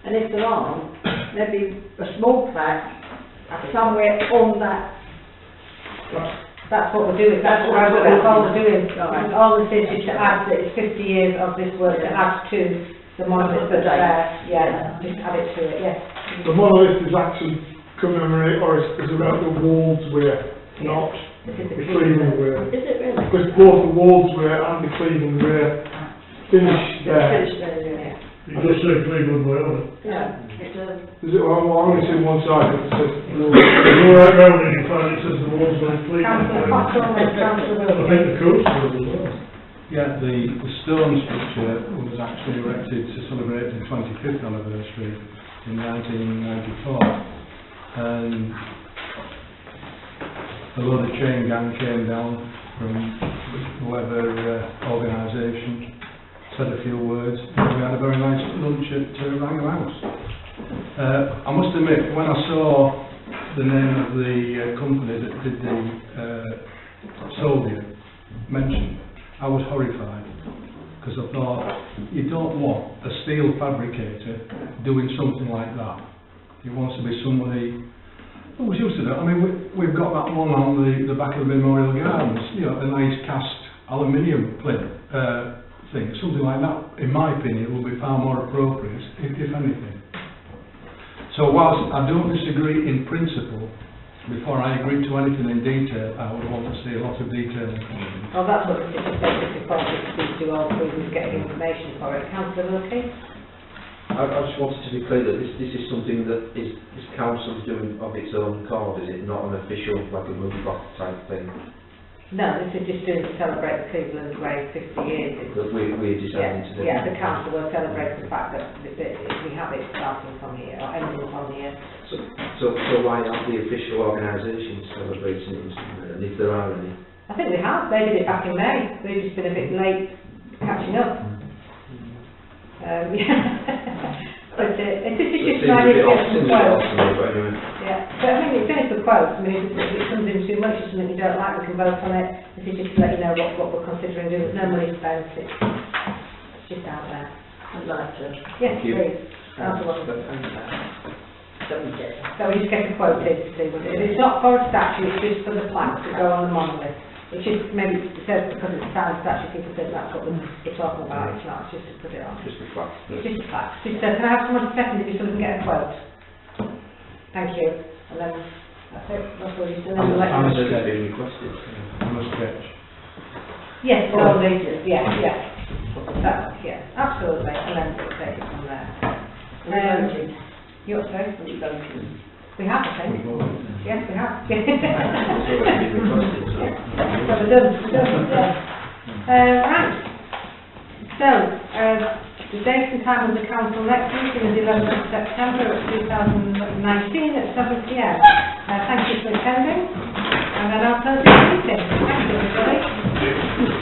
and if there aren't, maybe a small plaque somewhere on that. That's what we're doing, that's all we're doing. Right. All this is to add that it's 50 years of this work to add to the monolith that's there. Yeah, just add it to it, yes. The monolith is actually commemorate, or is about the Wards Way, not the Cleveland Way. Is it really? Because both the Wards Way and the Cleveland Way finish there. It does say Cleveland Way on it. Yeah, it does. Is it? Well, I've only seen one side, but it says go right round and you find it says the Wards Way Cleveland Way. I think the coast does as well. Yeah, the stone structure was actually erected to celebrate the 25th anniversary in 1994. And a load of chain gang came down from whoever organisation, said a few words, and we had a very nice lunch at Rangham House. I must admit, when I saw the name of the company that did the Soldier mentioned, I was horrified, because I thought, you don't want a steel fabricator doing something like that. It wants to be somebody who was used to that. I mean, we've got that one on the back of the Memorial Gardens, you know, a nice cast aluminium plate thing, something like that, in my opinion, will be far more appropriate, if anything. So whilst I don't disagree in principle, before I agree to anything in detail, I would want to see a lot of detail in front of me. Well, that's what the City Project speaks to all through, is getting information for it. Councillor Wilkie? I just wanted to be clear that this is something that this council is doing of its own accord, is it? Not an official, like a movie box type thing? No, this is just doing to celebrate the Cleveland Way 50 years. It's, That we're deciding to do. yeah, the council will celebrate the fact that we have it starting from here, or ending from here. So why aren't the official organisations celebrating it in somewhere, and if there are any? I think we have, they did it back in May, we've just been a bit late catching up. Yeah. But it is just trying to get some quotes. Yeah, but I mean, it's only for quotes. I mean, if it comes in too much or something you don't like, we can vote on it. This is just to let you know what we're considering doing. There's no money spent, it's just out there. I'd like to. Yes, please. So we just get a quote in to see what it is. It's not for a statue, it's just for the plaques that go on the monolith. It's just maybe it says because it's a silent statue, people think that's what we're talking about. It's not, it's just to put it on. Just the plaque. It's just a plaque. Just, can I have someone to second it just so we can get a quote? Thank you. And then that's it. That's what you do. I'm a sketch being requested. I'm a sketch. Yes, all these, yeah, yeah. That's, yeah, absolutely. And then we'll take it from there. You're sorry? We have, I think. Yes, we have. So we're done. Right. So, the date and time of the council next meeting is 11th of September 2019 at 7 p.m. Thank you for attending. And then I'll close the meeting. Thank you, everybody.